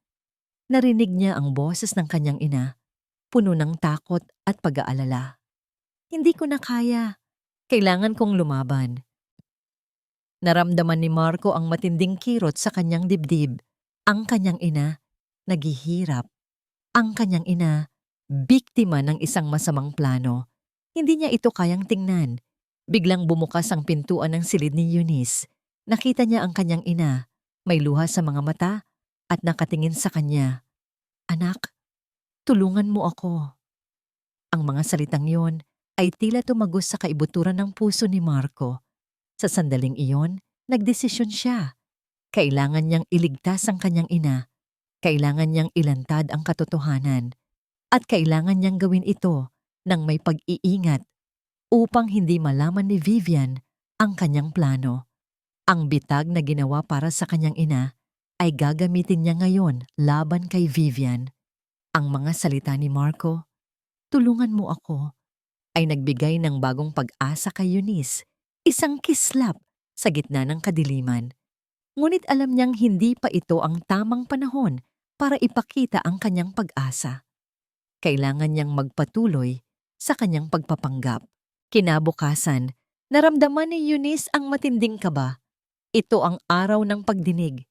Narinig niya ang boses ng kanyang ina, puno ng takot at pag-aalala. Hindi ko na kaya. Kailangan kong lumaban. Naramdaman ni Marco ang matinding kirot sa kanyang dibdib. Ang kanyang ina, naghihirap. Ang kanyang ina, biktima ng isang masamang plano. Hindi niya ito kayang tingnan. Biglang bumukas ang pintuan ng silid ni Eunice. Nakita niya ang kanyang ina, may luha sa mga mata at nakatingin sa kanya. Anak, tulungan mo ako. Ang mga salitang yon ay tila tumagos sa kaibuturan ng puso ni Marco. Sa sandaling iyon, nagdesisyon siya. Kailangan niyang iligtas ang kanyang ina. Kailangan niyang ilantad ang katotohanan. At kailangan niyang gawin ito ng may pag-iingat upang hindi malaman ni Vivian ang kanyang plano. Ang bitag na ginawa para sa kanyang ina ay gagamitin niya ngayon laban kay Vivian. Ang mga salita ni Marco, tulungan mo ako, ay nagbigay ng bagong pag-asa kay Eunice, isang kislap sa gitna ng kadiliman. Ngunit alam niyang hindi pa ito ang tamang panahon para ipakita ang kanyang pag-asa. Kailangan niyang magpatuloy sa kanyang pagpapanggap. Kinabukasan, naramdaman ni Eunice ang matinding kaba. Ito ang araw ng pagdinig.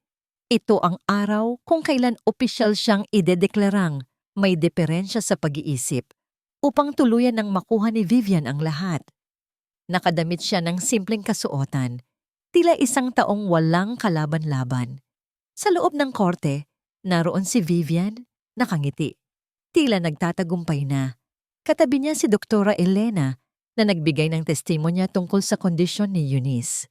Ito ang araw kung kailan opisyal siyang idedeklarang may diferensya sa pag-iisip upang tuluyan ng makuha ni Vivian ang lahat. Nakadamit siya ng simpleng kasuotan, tila isang taong walang kalaban-laban. Sa loob ng korte, naroon si Vivian, nakangiti. Tila nagtatagumpay na. Katabi niya si Doktora Elena na nagbigay ng testimonya tungkol sa kondisyon ni Eunice.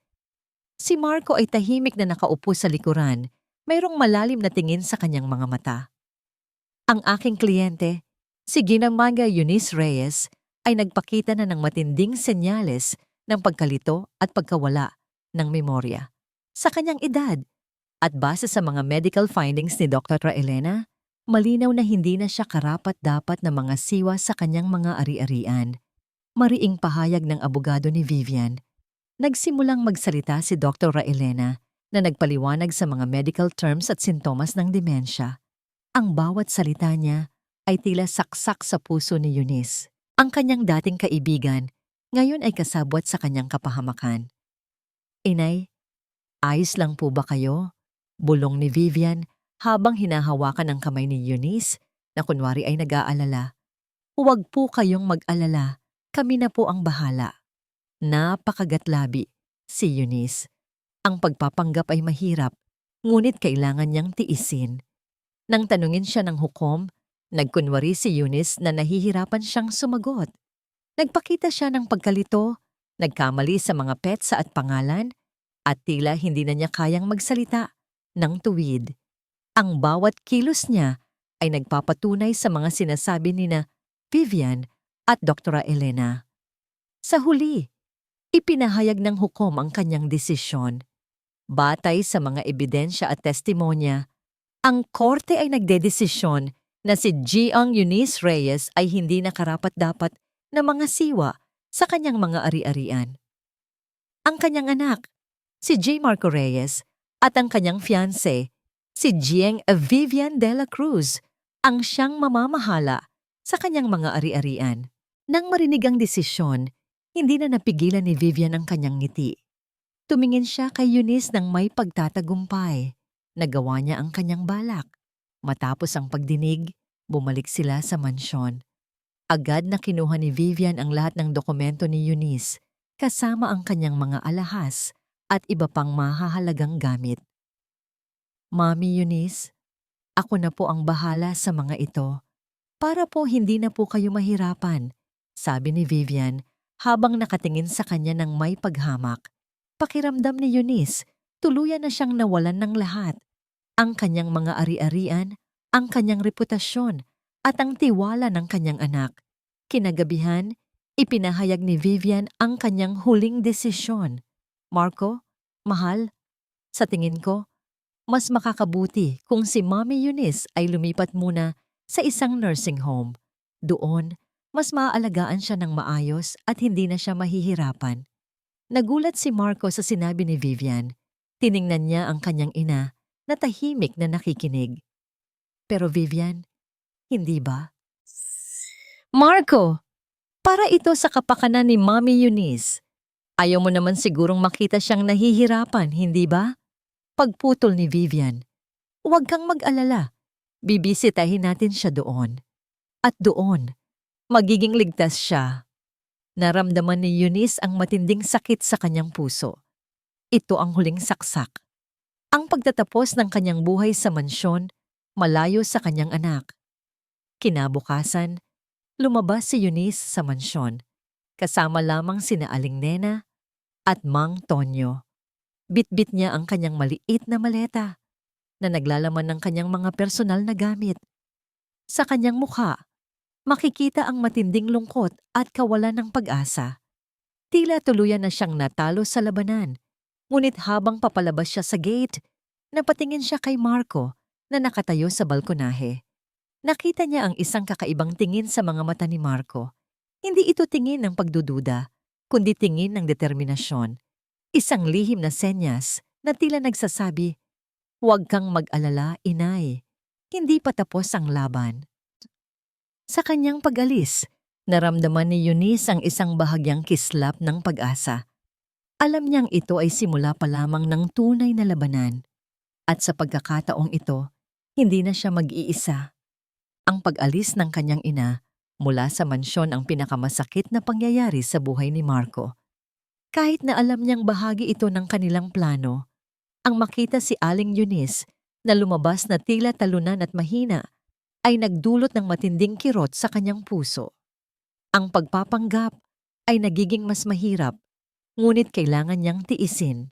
Si Marco ay tahimik na nakaupo sa likuran, mayroong malalim na tingin sa kanyang mga mata. Ang aking kliyente, si Ginamaga Eunice Reyes, ay nagpakita na ng matinding senyales ng pagkalito at pagkawala ng memorya sa kanyang edad. At base sa mga medical findings ni Dr. Elena, malinaw na hindi na siya karapat-dapat na mga siwa sa kanyang mga ari-arian. Mariing pahayag ng abogado ni Vivian. Nagsimulang magsalita si Dr. Elena na nagpaliwanag sa mga medical terms at sintomas ng demensya. Ang bawat salita niya ay tila saksak sa puso ni Eunice. Ang kanyang dating kaibigan, ngayon ay kasabwat sa kanyang kapahamakan. Inay, ayos lang po ba kayo? Bulong ni Vivian habang hinahawakan ang kamay ni Eunice na kunwari ay nag-aalala. Huwag po kayong mag-alala, kami na po ang bahala. Napakagatlabi, si Eunice. Ang pagpapanggap ay mahirap, ngunit kailangan niyang tiisin. Nang tanungin siya ng hukom, nagkunwari si Eunice na nahihirapan siyang sumagot. Nagpakita siya ng pagkalito, nagkamali sa mga petsa at pangalan, at tila hindi na niya kayang magsalita ng tuwid. Ang bawat kilos niya ay nagpapatunay sa mga sinasabi ni na Vivian at Dr. Elena. Sa huli, ipinahayag ng hukom ang kanyang desisyon. Batay sa mga ebidensya at testimonya, ang korte ay nagdedesisyon na si Giang Eunice Reyes ay hindi nakarapat-dapat na mga siwa sa kanyang mga ari-arian. Ang kanyang anak, si J. Marco Reyes, at ang kanyang fiancé, si Giang Vivian de la Cruz, ang siyang mamamahala sa kanyang mga ari-arian. Nang marinig ang desisyon, hindi na napigilan ni Vivian ang kanyang ngiti. Tumingin siya kay Eunice ng may pagtatagumpay. Nagawa niya ang kanyang balak. Matapos ang pagdinig, bumalik sila sa mansyon. Agad na kinuha ni Vivian ang lahat ng dokumento ni Eunice, kasama ang kanyang mga alahas at iba pang mahahalagang gamit. Mami Eunice, ako na po ang bahala sa mga ito. Para po hindi na po kayo mahirapan, sabi ni Vivian habang nakatingin sa kanya ng may paghamak. Pakiramdam ni Eunice, tuluyan na siyang nawalan ng lahat. Ang kanyang mga ari-arian, ang kanyang reputasyon, at ang tiwala ng kanyang anak. Kinagabihan, ipinahayag ni Vivian ang kanyang huling desisyon. Marco, mahal, sa tingin ko, mas makakabuti kung si Mami Eunice ay lumipat muna sa isang nursing home. Doon, mas maaalagaan siya ng maayos at hindi na siya mahihirapan. Nagulat si Marco sa sinabi ni Vivian. Tiningnan niya ang kanyang ina na tahimik na nakikinig. Pero Vivian, hindi ba? Marco, para ito sa kapakanan ni Mami Eunice. Ayaw mo naman sigurong makita siyang nahihirapan, hindi ba? Pagputol ni Vivian. Huwag kang mag-alala. Bibisitahin natin siya doon. At doon, magiging ligtas siya. Naramdaman ni Eunice ang matinding sakit sa kanyang puso. Ito ang huling saksak. Ang pagtatapos ng kanyang buhay sa mansyon, malayo sa kanyang anak. Kinabukasan, lumabas si Eunice sa mansyon, kasama lamang sina Aling Nena at Mang Tonyo. Bitbit niya ang kanyang maliit na maleta na naglalaman ng kanyang mga personal na gamit. Sa kanyang mukha, makikita ang matinding lungkot at kawalan ng pag-asa. Tila tuluyan na siyang natalo sa labanan, ngunit habang papalabas siya sa gate, napatingin siya kay Marco na nakatayo sa balkonahe. Nakita niya ang isang kakaibang tingin sa mga mata ni Marco. Hindi ito tingin ng pagdududa, kundi tingin ng determinasyon. Isang lihim na senyas na tila nagsasabi, "Huwag kang mag-alala, inay. Hindi pa tapos ang laban." Sa kanyang pag-alis, naramdaman ni Eunice ang isang bahagyang kislap ng pag-asa. Alam niyang ito ay simula pa lamang ng tunay na labanan. At sa pagkakataong ito, hindi na siya mag-iisa. Ang pag-alis ng kanyang ina mula sa mansyon ang pinakamasakit na pangyayari sa buhay ni Marco. Kahit na alam niyang bahagi ito ng kanilang plano, ang makita si Aling Eunice na lumabas na tila talunan at mahina ay nagdulot ng matinding kirot sa kanyang puso. Ang pagpapanggap ay nagiging mas mahirap, ngunit kailangan niyang tiisin.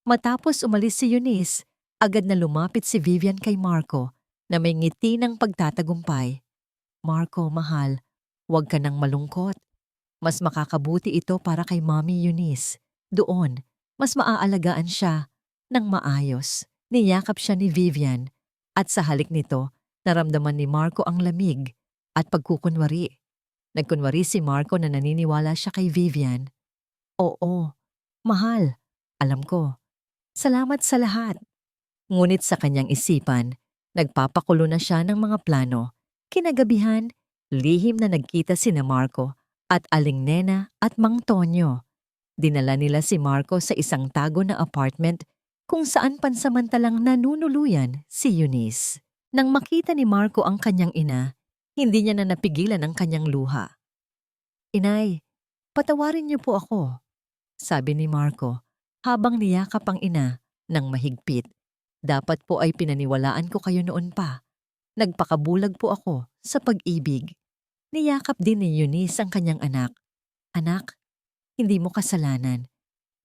Matapos umalis si Eunice, agad na lumapit si Vivian kay Marco na may ngiti ng pagtatagumpay. Marco, mahal, huwag ka nang malungkot. Mas makakabuti ito para kay Mami Eunice. Doon, mas maaalagaan siya ng maayos. Niyakap siya ni Vivian at sa halik nito, naramdaman ni Marco ang lamig at pagkukunwari. Nagkunwari si Marco na naniniwala siya kay Vivian. Oo, mahal, alam ko. Salamat sa lahat. Ngunit sa kanyang isipan, nagpapakulo na siya ng mga plano. Kinagabihan, lihim na nagkita sina Marco at Aling Nena at Mang Tonyo. Dinala nila si Marco sa isang tago na apartment kung saan pansamantalang nanunuluyan si Eunice. Nang makita ni Marco ang kanyang ina, hindi niya na napigilan ang kanyang luha. "Inay, patawarin niyo po ako," sabi ni Marco habang niyakap ang ina ng mahigpit. "Dapat po ay pinaniwalaan ko kayo noon pa. Nagpakabulag po ako sa pag-ibig." Niyakap din ni Eunice ang kanyang anak. "Anak, hindi mo kasalanan.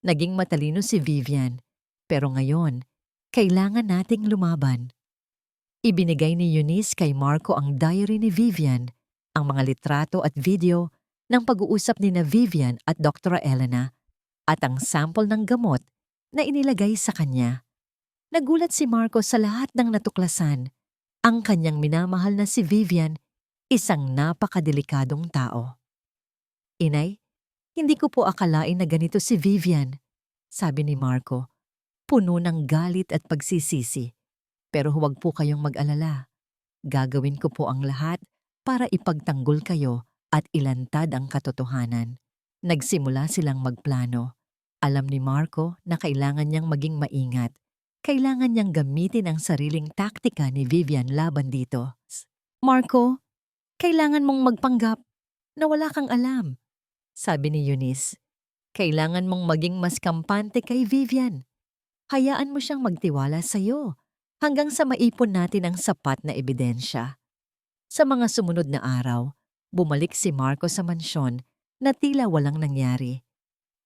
Naging matalino si Vivian. Pero ngayon, kailangan nating lumaban." Ibinigay ni Eunice kay Marco ang diary ni Vivian, ang mga litrato at video ng pag-uusap ni na Vivian at Dr. Elena at ang sample ng gamot na inilagay sa kanya. Nagulat si Marco sa lahat ng natuklasan. Ang kanyang minamahal na si Vivian, isang napakadelikadong tao. "Inay, hindi ko po akalain na ganito si Vivian," sabi ni Marco, puno ng galit at pagsisisi. "Pero huwag po kayong mag-alala. Gagawin ko po ang lahat para ipagtanggol kayo at ilantad ang katotohanan." Nagsimula silang magplano. Alam ni Marco na kailangan niyang maging maingat. Kailangan niyang gamitin ang sariling taktika ni Vivian laban dito. "Marco, kailangan mong magpanggap na wala kang alam," sabi ni Eunice. "Kailangan mong maging mas kampante kay Vivian. Hayaan mo siyang magtiwala sa'yo hanggang sa maipon natin ang sapat na ebidensya." Sa mga sumunod na araw, bumalik si Marco sa mansyon na tila walang nangyari.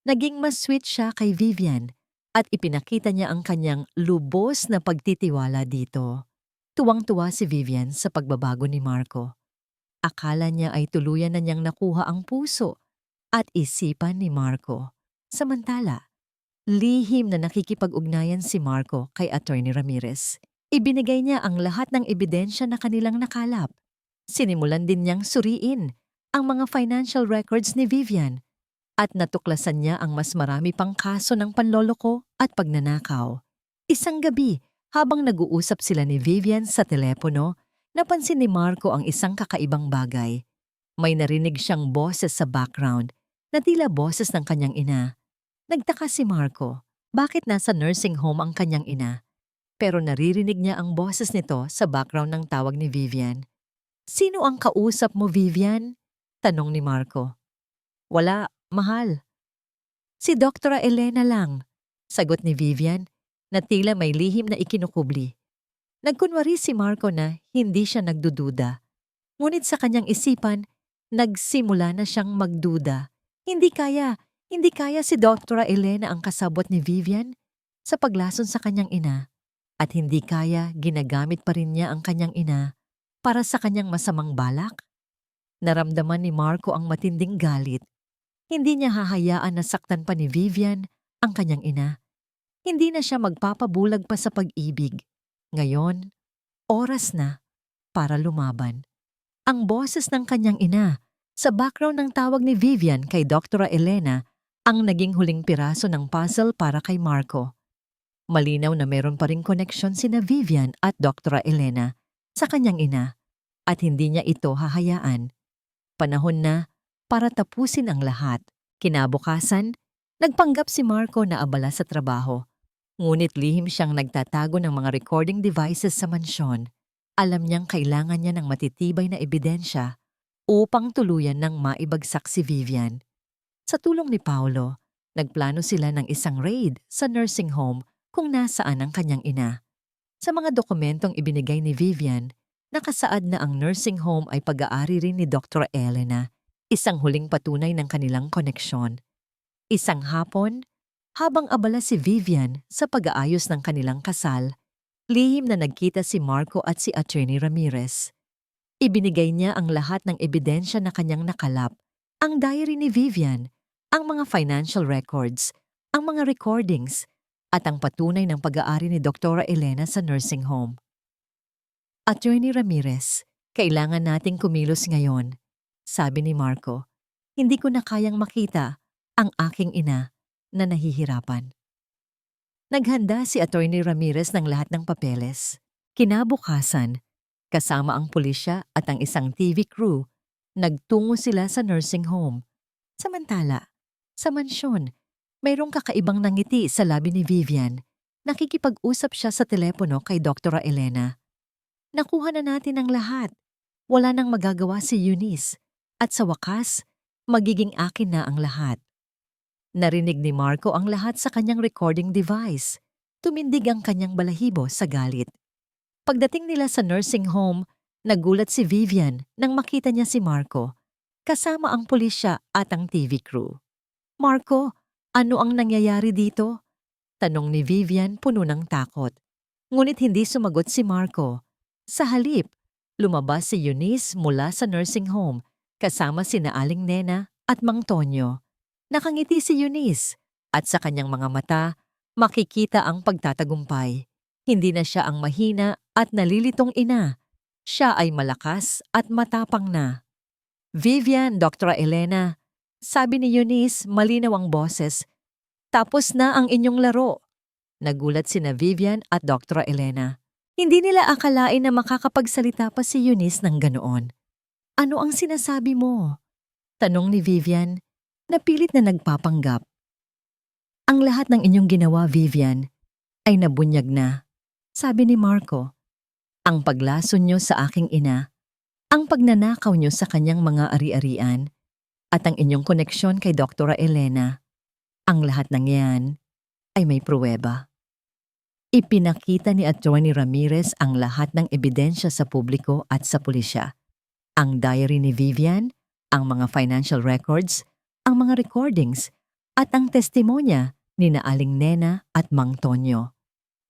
Naging mas sweet siya kay Vivian at ipinakita niya ang kanyang lubos na pagtitiwala dito. Tuwang-tuwa si Vivian sa pagbabago ni Marco. Akala niya ay tuluyan na niyang nakuha ang puso at isipan ni Marco. Samantala, lihim na nakikipag-ugnayan si Marco kay Attorney Ramirez. Ibinigay niya ang lahat ng ebidensya na kanilang nakalap. Sinimulan din niyang suriin ang mga financial records ni Vivian at natuklasan niya ang mas marami pang kaso ng panloloko at pagnanakaw. Isang gabi, habang nag-uusap sila ni Vivian sa telepono, napansin ni Marco ang isang kakaibang bagay. May narinig siyang boses sa background na tila boses ng kanyang ina. Nagtaka si Marco, bakit nasa nursing home ang kanyang ina? Pero naririnig niya ang boses nito sa background ng tawag ni Vivian. "Sino ang kausap mo, Vivian?" tanong ni Marco. "Wala, mahal. Si Dr. Elena lang," sagot ni Vivian na tila may lihim na ikinukubli. Nagkunwari si Marco na hindi siya nagdududa. Ngunit sa kanyang isipan, nagsimula na siyang magduda. Hindi kaya si Dr. Elena ang kasabot ni Vivian sa paglason sa kanyang ina. At hindi kaya ginagamit pa rin niya ang kanyang ina para sa kanyang masamang balak. Naramdaman ni Marco ang matinding galit. Hindi niya hahayaan na saktan pa ni Vivian ang kanyang ina. Hindi na siya magpapabulag pa sa pag-ibig. Ngayon, oras na para lumaban. Ang boses ng kanyang ina sa background ng tawag ni Vivian kay Dr. Elena ang naging huling piraso ng puzzle para kay Marco. Malinaw na meron pa ring koneksyon sina Vivian at Dr. Elena sa kanyang ina at hindi niya ito hahayaan. Panahon na para tapusin ang lahat. Kinabukasan, nagpanggap si Marco na abala sa trabaho. Ngunit lihim siyang nagtatago ng mga recording devices sa mansyon. Alam niyang kailangan niya ng matitibay na ebidensya upang tuluyan ng maibagsak si Vivian. Sa tulong ni Paolo, nagplano sila ng isang raid sa nursing home kung nasaan ang kanyang ina. Sa mga dokumentong ibinigay ni Vivian, nakasaad na ang nursing home ay pag-aari rin ni Dr. Elena, isang huling patunay ng kanilang koneksyon. Isang hapon, habang abala si Vivian sa pag-aayos ng kanilang kasal, lihim na nagkita si Marco at si Attorney Ramirez. Ibinigay niya ang lahat ng ebidensya na kanyang nakalap, ang diary ni Vivian, ang mga financial records, ang mga recordings, at ang patunay ng pag-aari ni Dr. Elena sa nursing home. "Attorney Ramirez, kailangan nating kumilos ngayon," sabi ni Marco. "Hindi ko na kayang makita ang aking ina na nahihirapan." Naghanda si Attorney Ramirez ng lahat ng papeles. Kinabukasan, kasama ang pulisya at ang isang TV crew, nagtungo sila sa nursing home. Samantala, sa mansyon, mayroong kakaibang nangiti sa labi ni Vivian. Nakikipag-usap siya sa telepono kay Dr. Elena. Nakuha na natin ang lahat. Wala nang magagawa si Eunice. At sa wakas, magiging akin na ang lahat. Narinig ni Marco ang lahat sa kanyang recording device. Tumindig ang kanyang balahibo sa galit. Pagdating nila sa nursing home, nagulat si Vivian nang makita niya si Marco, kasama ang pulisya at ang TV crew. Marco, ano ang nangyayari dito? Tanong ni Vivian puno ng takot. Ngunit hindi sumagot si Marco. Sa halip, lumabas si Eunice mula sa nursing home kasama sina Aling Nena at Mang Tonyo. Nakangiti si Eunice at sa kanyang mga mata makikita ang pagtatagumpay. Hindi na siya ang mahina at nalilitong ina. Siya ay malakas at matapang na. Vivian, Dr. Elena, sabi ni Eunice malinaw ang boses. Tapos na ang inyong laro. Nagulat sina Vivian at Dr. Elena. Hindi nila akalain na makakapagsalita pa si Eunice ng ganoon. Ano ang sinasabi mo? Tanong ni Vivian, na pilit na nagpapanggap. Ang lahat ng inyong ginawa, Vivian, ay nabunyag na. Sabi ni Marco, ang paglason nyo sa aking ina, ang pagnanakaw nyo sa kanyang mga ari-arian, at ang inyong koneksyon kay Dr. Elena, ang lahat ng yan ay may pruweba. Ipinakita ni Atty. Ramirez ang lahat ng ebidensya sa publiko at sa pulisya. Ang diary ni Vivian, ang mga financial records, ang mga recordings, at ang testimonya ni Aling Nena at Mang Tonyo.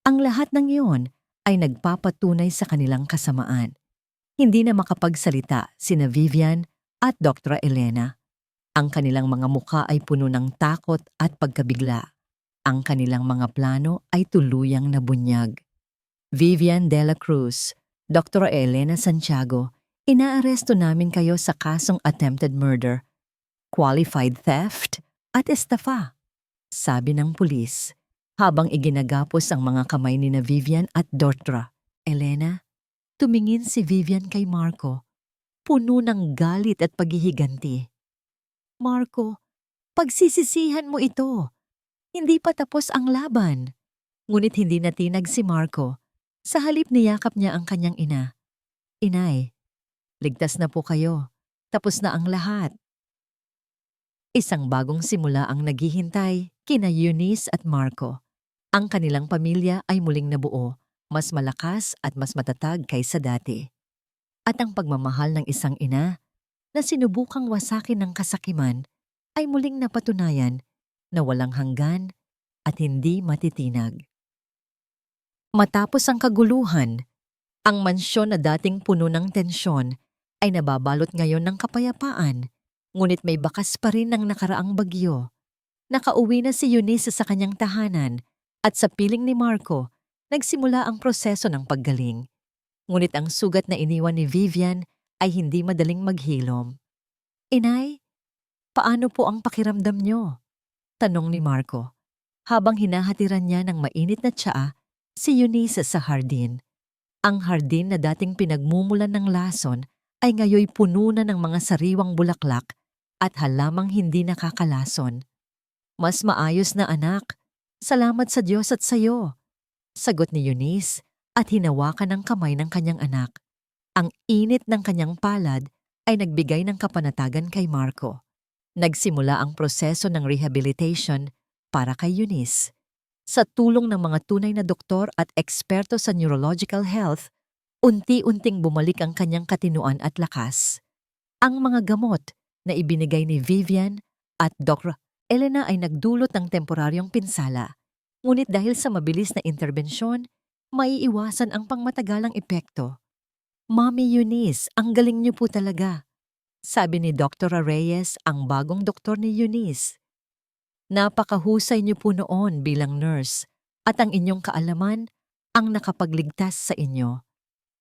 Ang lahat ng iyon ay nagpapatunay sa kanilang kasamaan. Hindi na makapagsalita sina Vivian at Dr. Elena. Ang kanilang mga mukha ay puno ng takot at pagkabigla. Ang kanilang mga plano ay tuluyang nabunyag. Vivian de la Cruz, Dr. Elena Santiago, inaaresto namin kayo sa kasong attempted murder, qualified theft, at estafa, sabi ng pulis, habang iginagapos ang mga kamay ni Vivian at Dr. Elena. Tumingin si Vivian kay Marco, puno ng galit at paghihiganti. Marco, pagsisisihan mo ito. Hindi pa tapos ang laban. Ngunit hindi natinag si Marco. Sa halip niyakap niya ang kanyang ina. Inay, ligtas na po kayo. Tapos na ang lahat. Isang bagong simula ang naghihintay kina Eunice at Marco. Ang kanilang pamilya ay muling nabuo, mas malakas at mas matatag kaysa dati. At ang pagmamahal ng isang ina na sinubukang wasakin ng kasakiman ay muling napatunayan na walang hanggan at hindi matitinag. Matapos ang kaguluhan, ang mansyon na dating puno ng tensyon ay nababalot ngayon ng kapayapaan, ngunit may bakas pa rin ng nakaraang bagyo. Nakauwi na si Eunice sa kanyang tahanan at sa piling ni Marco, nagsimula ang proseso ng paggaling. Ngunit ang sugat na iniwan ni Vivian ay hindi madaling maghilom. Inay, paano po ang pakiramdam niyo? Tanong ni Marco, habang hinahatiran niya ng mainit na tsaa si Eunice sa hardin. Ang hardin na dating pinagmumulan ng lason ay ngayoy puno na ng mga sariwang bulaklak at halamang hindi nakakalason. Mas maayos na anak, salamat sa Diyos at sayo, sagot ni Eunice at hinawakan ang kamay ng kanyang anak. Ang init ng kanyang palad ay nagbigay ng kapanatagan kay Marco. Nagsimula ang proseso ng rehabilitation para kay Eunice. Sa tulong ng mga tunay na doktor at eksperto sa neurological health, unti-unting bumalik ang kanyang katinuan at lakas. Ang mga gamot na ibinigay ni Vivian at Dr. Elena ay nagdulot ng temporaryong pinsala. Ngunit dahil sa mabilis na interbensyon, maiiwasan ang pangmatagalang epekto. Mami Eunice, ang galing niyo po talaga. Sabi ni Dr. Reyes, ang bagong doktor ni Eunice. Napakahusay niyo po noon bilang nurse at ang inyong kaalaman ang nakapagligtas sa inyo.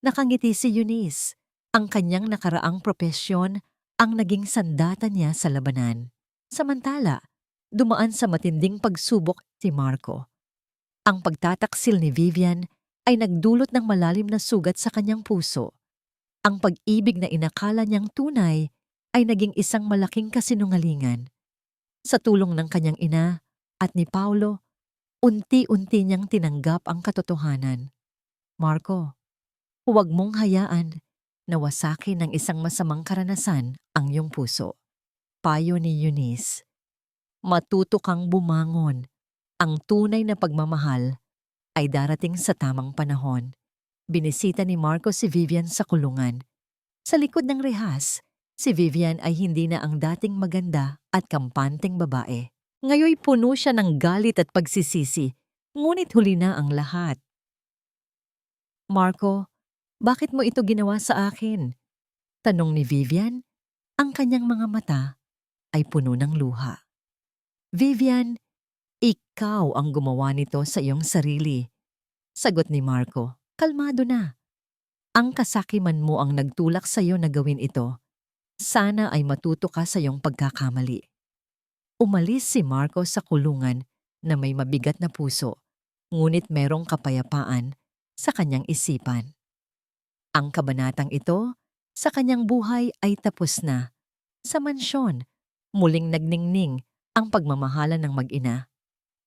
Nakangiti si Eunice. Ang kanyang nakaraang propesyon ang naging sandata niya sa labanan. Samantala, dumaan sa matinding pagsubok si Marco. Ang pagtataksil ni Vivian ay nagdulot ng malalim na sugat sa kanyang puso. Ang pag-ibig na inakala niyang tunay ay naging isang malaking kasinungalingan. Sa tulong ng kanyang ina at ni Paulo, unti-unti niyang tinanggap ang katotohanan. Marco, Huwag mong hayaan na wasakin ng isang masamang karanasan ang iyong puso. Payo ni Eunice. Matuto kang bumangon. Ang tunay na pagmamahal ay darating sa tamang panahon. Binisita ni Marco si Vivian sa kulungan. Sa likod ng rehas, si Vivian ay hindi na ang dating maganda at kampanteng babae. Ngayoy puno siya ng galit at pagsisisi, ngunit huli na ang lahat. Marco, bakit mo ito ginawa sa akin? Tanong ni Vivian, ang kanyang mga mata ay puno ng luha. Vivian, ikaw ang gumawa nito sa iyong sarili. Sagot ni Marco, kalmado na. Ang kasakiman mo ang nagtulak sa iyo na gawin ito. Sana ay matuto ka sa iyong pagkakamali. Umalis si Marco sa kulungan na may mabigat na puso, ngunit merong kapayapaan sa kanyang isipan. Ang kabanatang ito sa kanyang buhay ay tapos na. Sa mansyon, muling nagningning ang pagmamahalan ng mag-ina.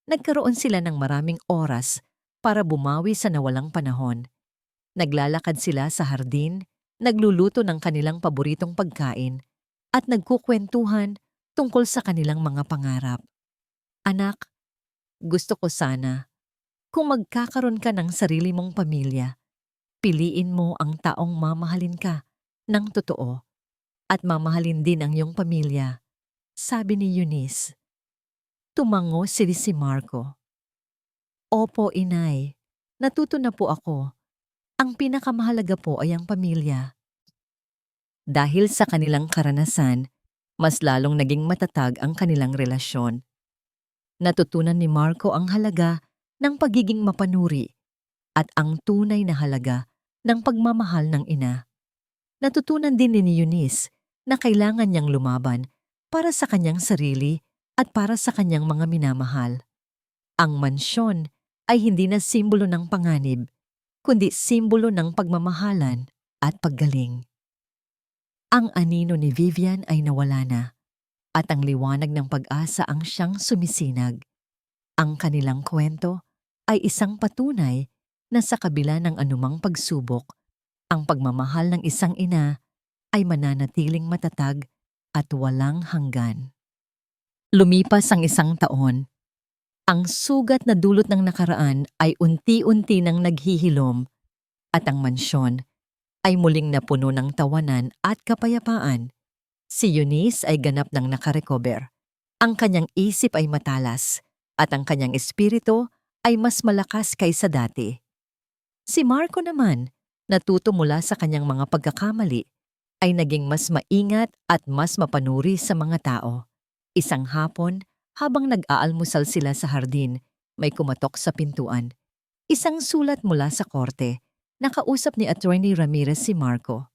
Nagkaroon sila ng maraming oras para bumawi sa nawalang panahon. Naglalakad sila sa hardin, nagluluto ng kanilang paboritong pagkain, at nagkukwentuhan tungkol sa kanilang mga pangarap. Anak, gusto ko sana, kung magkakaroon ka ng sarili mong pamilya, piliin mo ang taong mamahalin ka ng totoo at mamahalin din ang iyong pamilya, sabi ni Eunice. Tumango si Marco. Opo, inay. Natuto na po ako. Ang pinakamahalaga po ay ang pamilya. Dahil sa kanilang karanasan, mas lalong naging matatag ang kanilang relasyon. Natutunan ni Marco ang halaga ng pagiging mapanuri at ang tunay na halaga ng pagmamahal ng ina. Natutunan din ni Eunice na kailangan niyang lumaban para sa kanyang sarili at para sa kanyang mga minamahal. Ang mansyon ay hindi na simbolo ng panganib, kundi simbolo ng pagmamahalan at paggaling. Ang anino ni Vivian ay nawala na, at ang liwanag ng pag-asa ang siyang sumisinag. Ang kanilang kwento ay isang patunay na sa kabila ng anumang pagsubok, ang pagmamahal ng isang ina ay mananatiling matatag at walang hanggan. Lumipas ang 1 taon. Ang sugat na dulot ng nakaraan ay unti-unti nang naghihilom at ang mansyon ay muling napuno ng tawanan at kapayapaan. Si Eunice ay ganap nang nakarecover. Ang kanyang isip ay matalas at ang kanyang espiritu ay mas malakas kaysa dati. Si Marco naman, natuto mula sa kanyang mga pagkakamali, ay naging mas maingat at mas mapanuri sa mga tao. Isang hapon, habang nag-aalmusal sila sa hardin, may kumatok sa pintuan. Isang sulat mula sa korte. Nakausap ni Attorney Ramirez si Marco.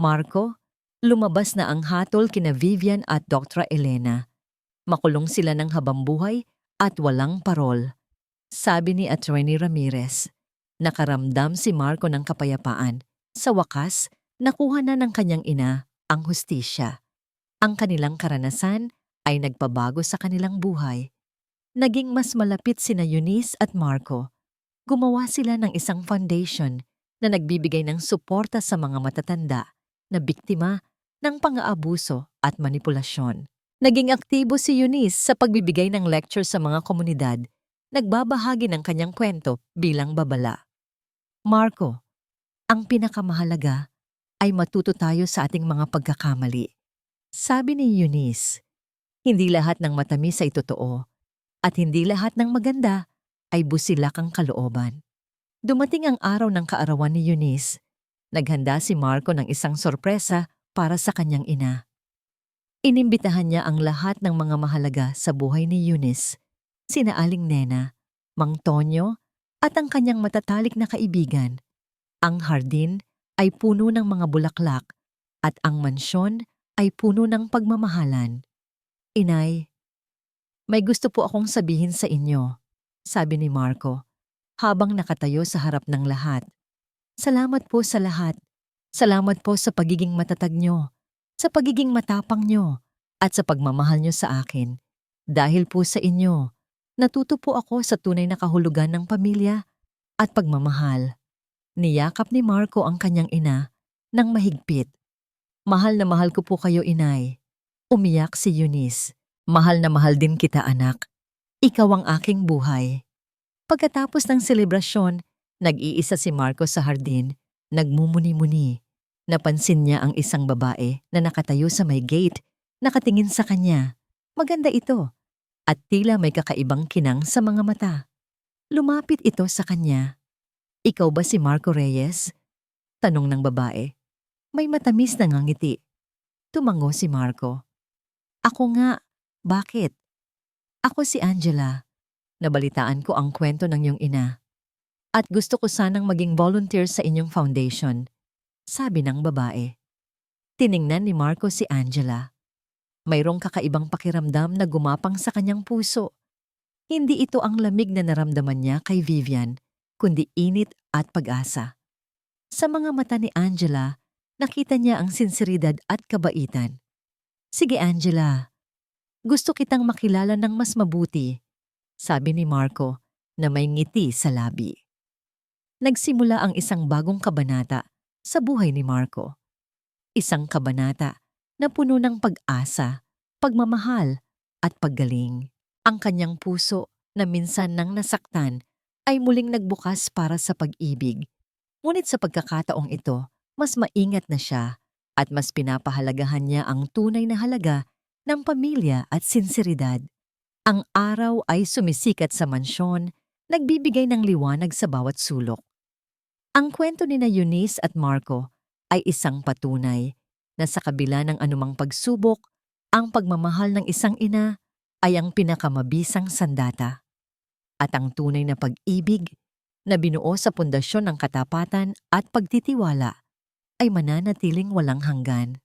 Marco, lumabas na ang hatol kina Vivian at Dr. Elena. Makulong sila ng habambuhay at walang parol. Sabi ni Attorney Ramirez. Nakaramdam si Marco ng kapayapaan. Sa wakas, nakuha na ng kanyang ina ang hustisya. Ang kanilang karanasan ay nagpabago sa kanilang buhay. Naging mas malapit sina Eunice at Marco. Gumawa sila ng isang foundation na nagbibigay ng suporta sa mga matatanda na biktima ng pang-aabuso at manipulasyon. Naging aktibo si Eunice sa pagbibigay ng lecture sa mga komunidad, nagbabahagi ng kanyang kwento bilang babala. Marco, ang pinakamahalaga ay matuto tayo sa ating mga pagkakamali. Sabi ni Eunice, hindi lahat ng matamis ay totoo at hindi lahat ng maganda ay busilak ang kalooban. Dumating ang araw ng kaarawan ni Eunice. Naghanda si Marco ng isang sorpresa para sa kanyang ina. Inimbitahan niya ang lahat ng mga mahalaga sa buhay ni Eunice, sina Aling Nena, Mang Tonyo, at ang kanyang matatalik na kaibigan. Ang hardin ay puno ng mga bulaklak at ang mansyon ay puno ng pagmamahalan. Inay, may gusto po akong sabihin sa inyo, sabi ni Marco, habang nakatayo sa harap ng lahat. Salamat po sa lahat. Salamat po sa pagiging matatag nyo, sa pagiging matapang nyo, at sa pagmamahal nyo sa akin. Dahil po sa inyo, natuto po ako sa tunay na kahulugan ng pamilya at pagmamahal. Niyakap ni Marco ang kanyang ina nang mahigpit. Mahal na mahal ko po kayo, inay. Umiyak si Eunice. Mahal na mahal din kita, anak. Ikaw ang aking buhay. Pagkatapos ng selebrasyon, nag-iisa si Marco sa hardin, nagmumuni-muni. Napansin niya ang isang babae na nakatayo sa may gate, nakatingin sa kanya. Maganda ito, at tila may kakaibang kinang sa mga mata. Lumapit ito sa kanya. Ikaw ba si Marco Reyes? Tanong ng babae. May matamis na ngangiti. Tumango si Marco. Ako nga. Bakit? Ako si Angela. Nabalitaan ko ang kwento ng iyong ina. At gusto ko sanang maging volunteer sa inyong foundation, sabi ng babae. Tiningnan ni Marco si Angela. Mayroong kakaibang pakiramdam na gumapang sa kanyang puso. Hindi ito ang lamig na naramdaman niya kay Vivian, kundi init at pag-asa. Sa mga mata ni Angela, nakita niya ang sinseridad at kabaitan. Sige Angela, gusto kitang makilala ng mas mabuti, sabi ni Marco na may ngiti sa labi. Nagsimula ang isang bagong kabanata sa buhay ni Marco. Isang kabanata na puno ng pag-asa, pagmamahal at paggaling. Ang kanyang puso na minsan nang nasaktan ay muling nagbukas para sa pag-ibig. Ngunit sa pagkakataong ito, mas maingat na siya at mas pinapahalagahan niya ang tunay na halaga ng pamilya at sinseridad. Ang araw ay sumisikat sa mansyon, nagbibigay ng liwanag sa bawat sulok. Ang kwento ni Eunice at Marco ay isang patunay na sa kabila ng anumang pagsubok, ang pagmamahal ng isang ina ay ang pinakamabisang sandata. At ang tunay na pag-ibig na binuo sa pundasyon ng katapatan at pagtitiwala ay mananatiling walang hanggan.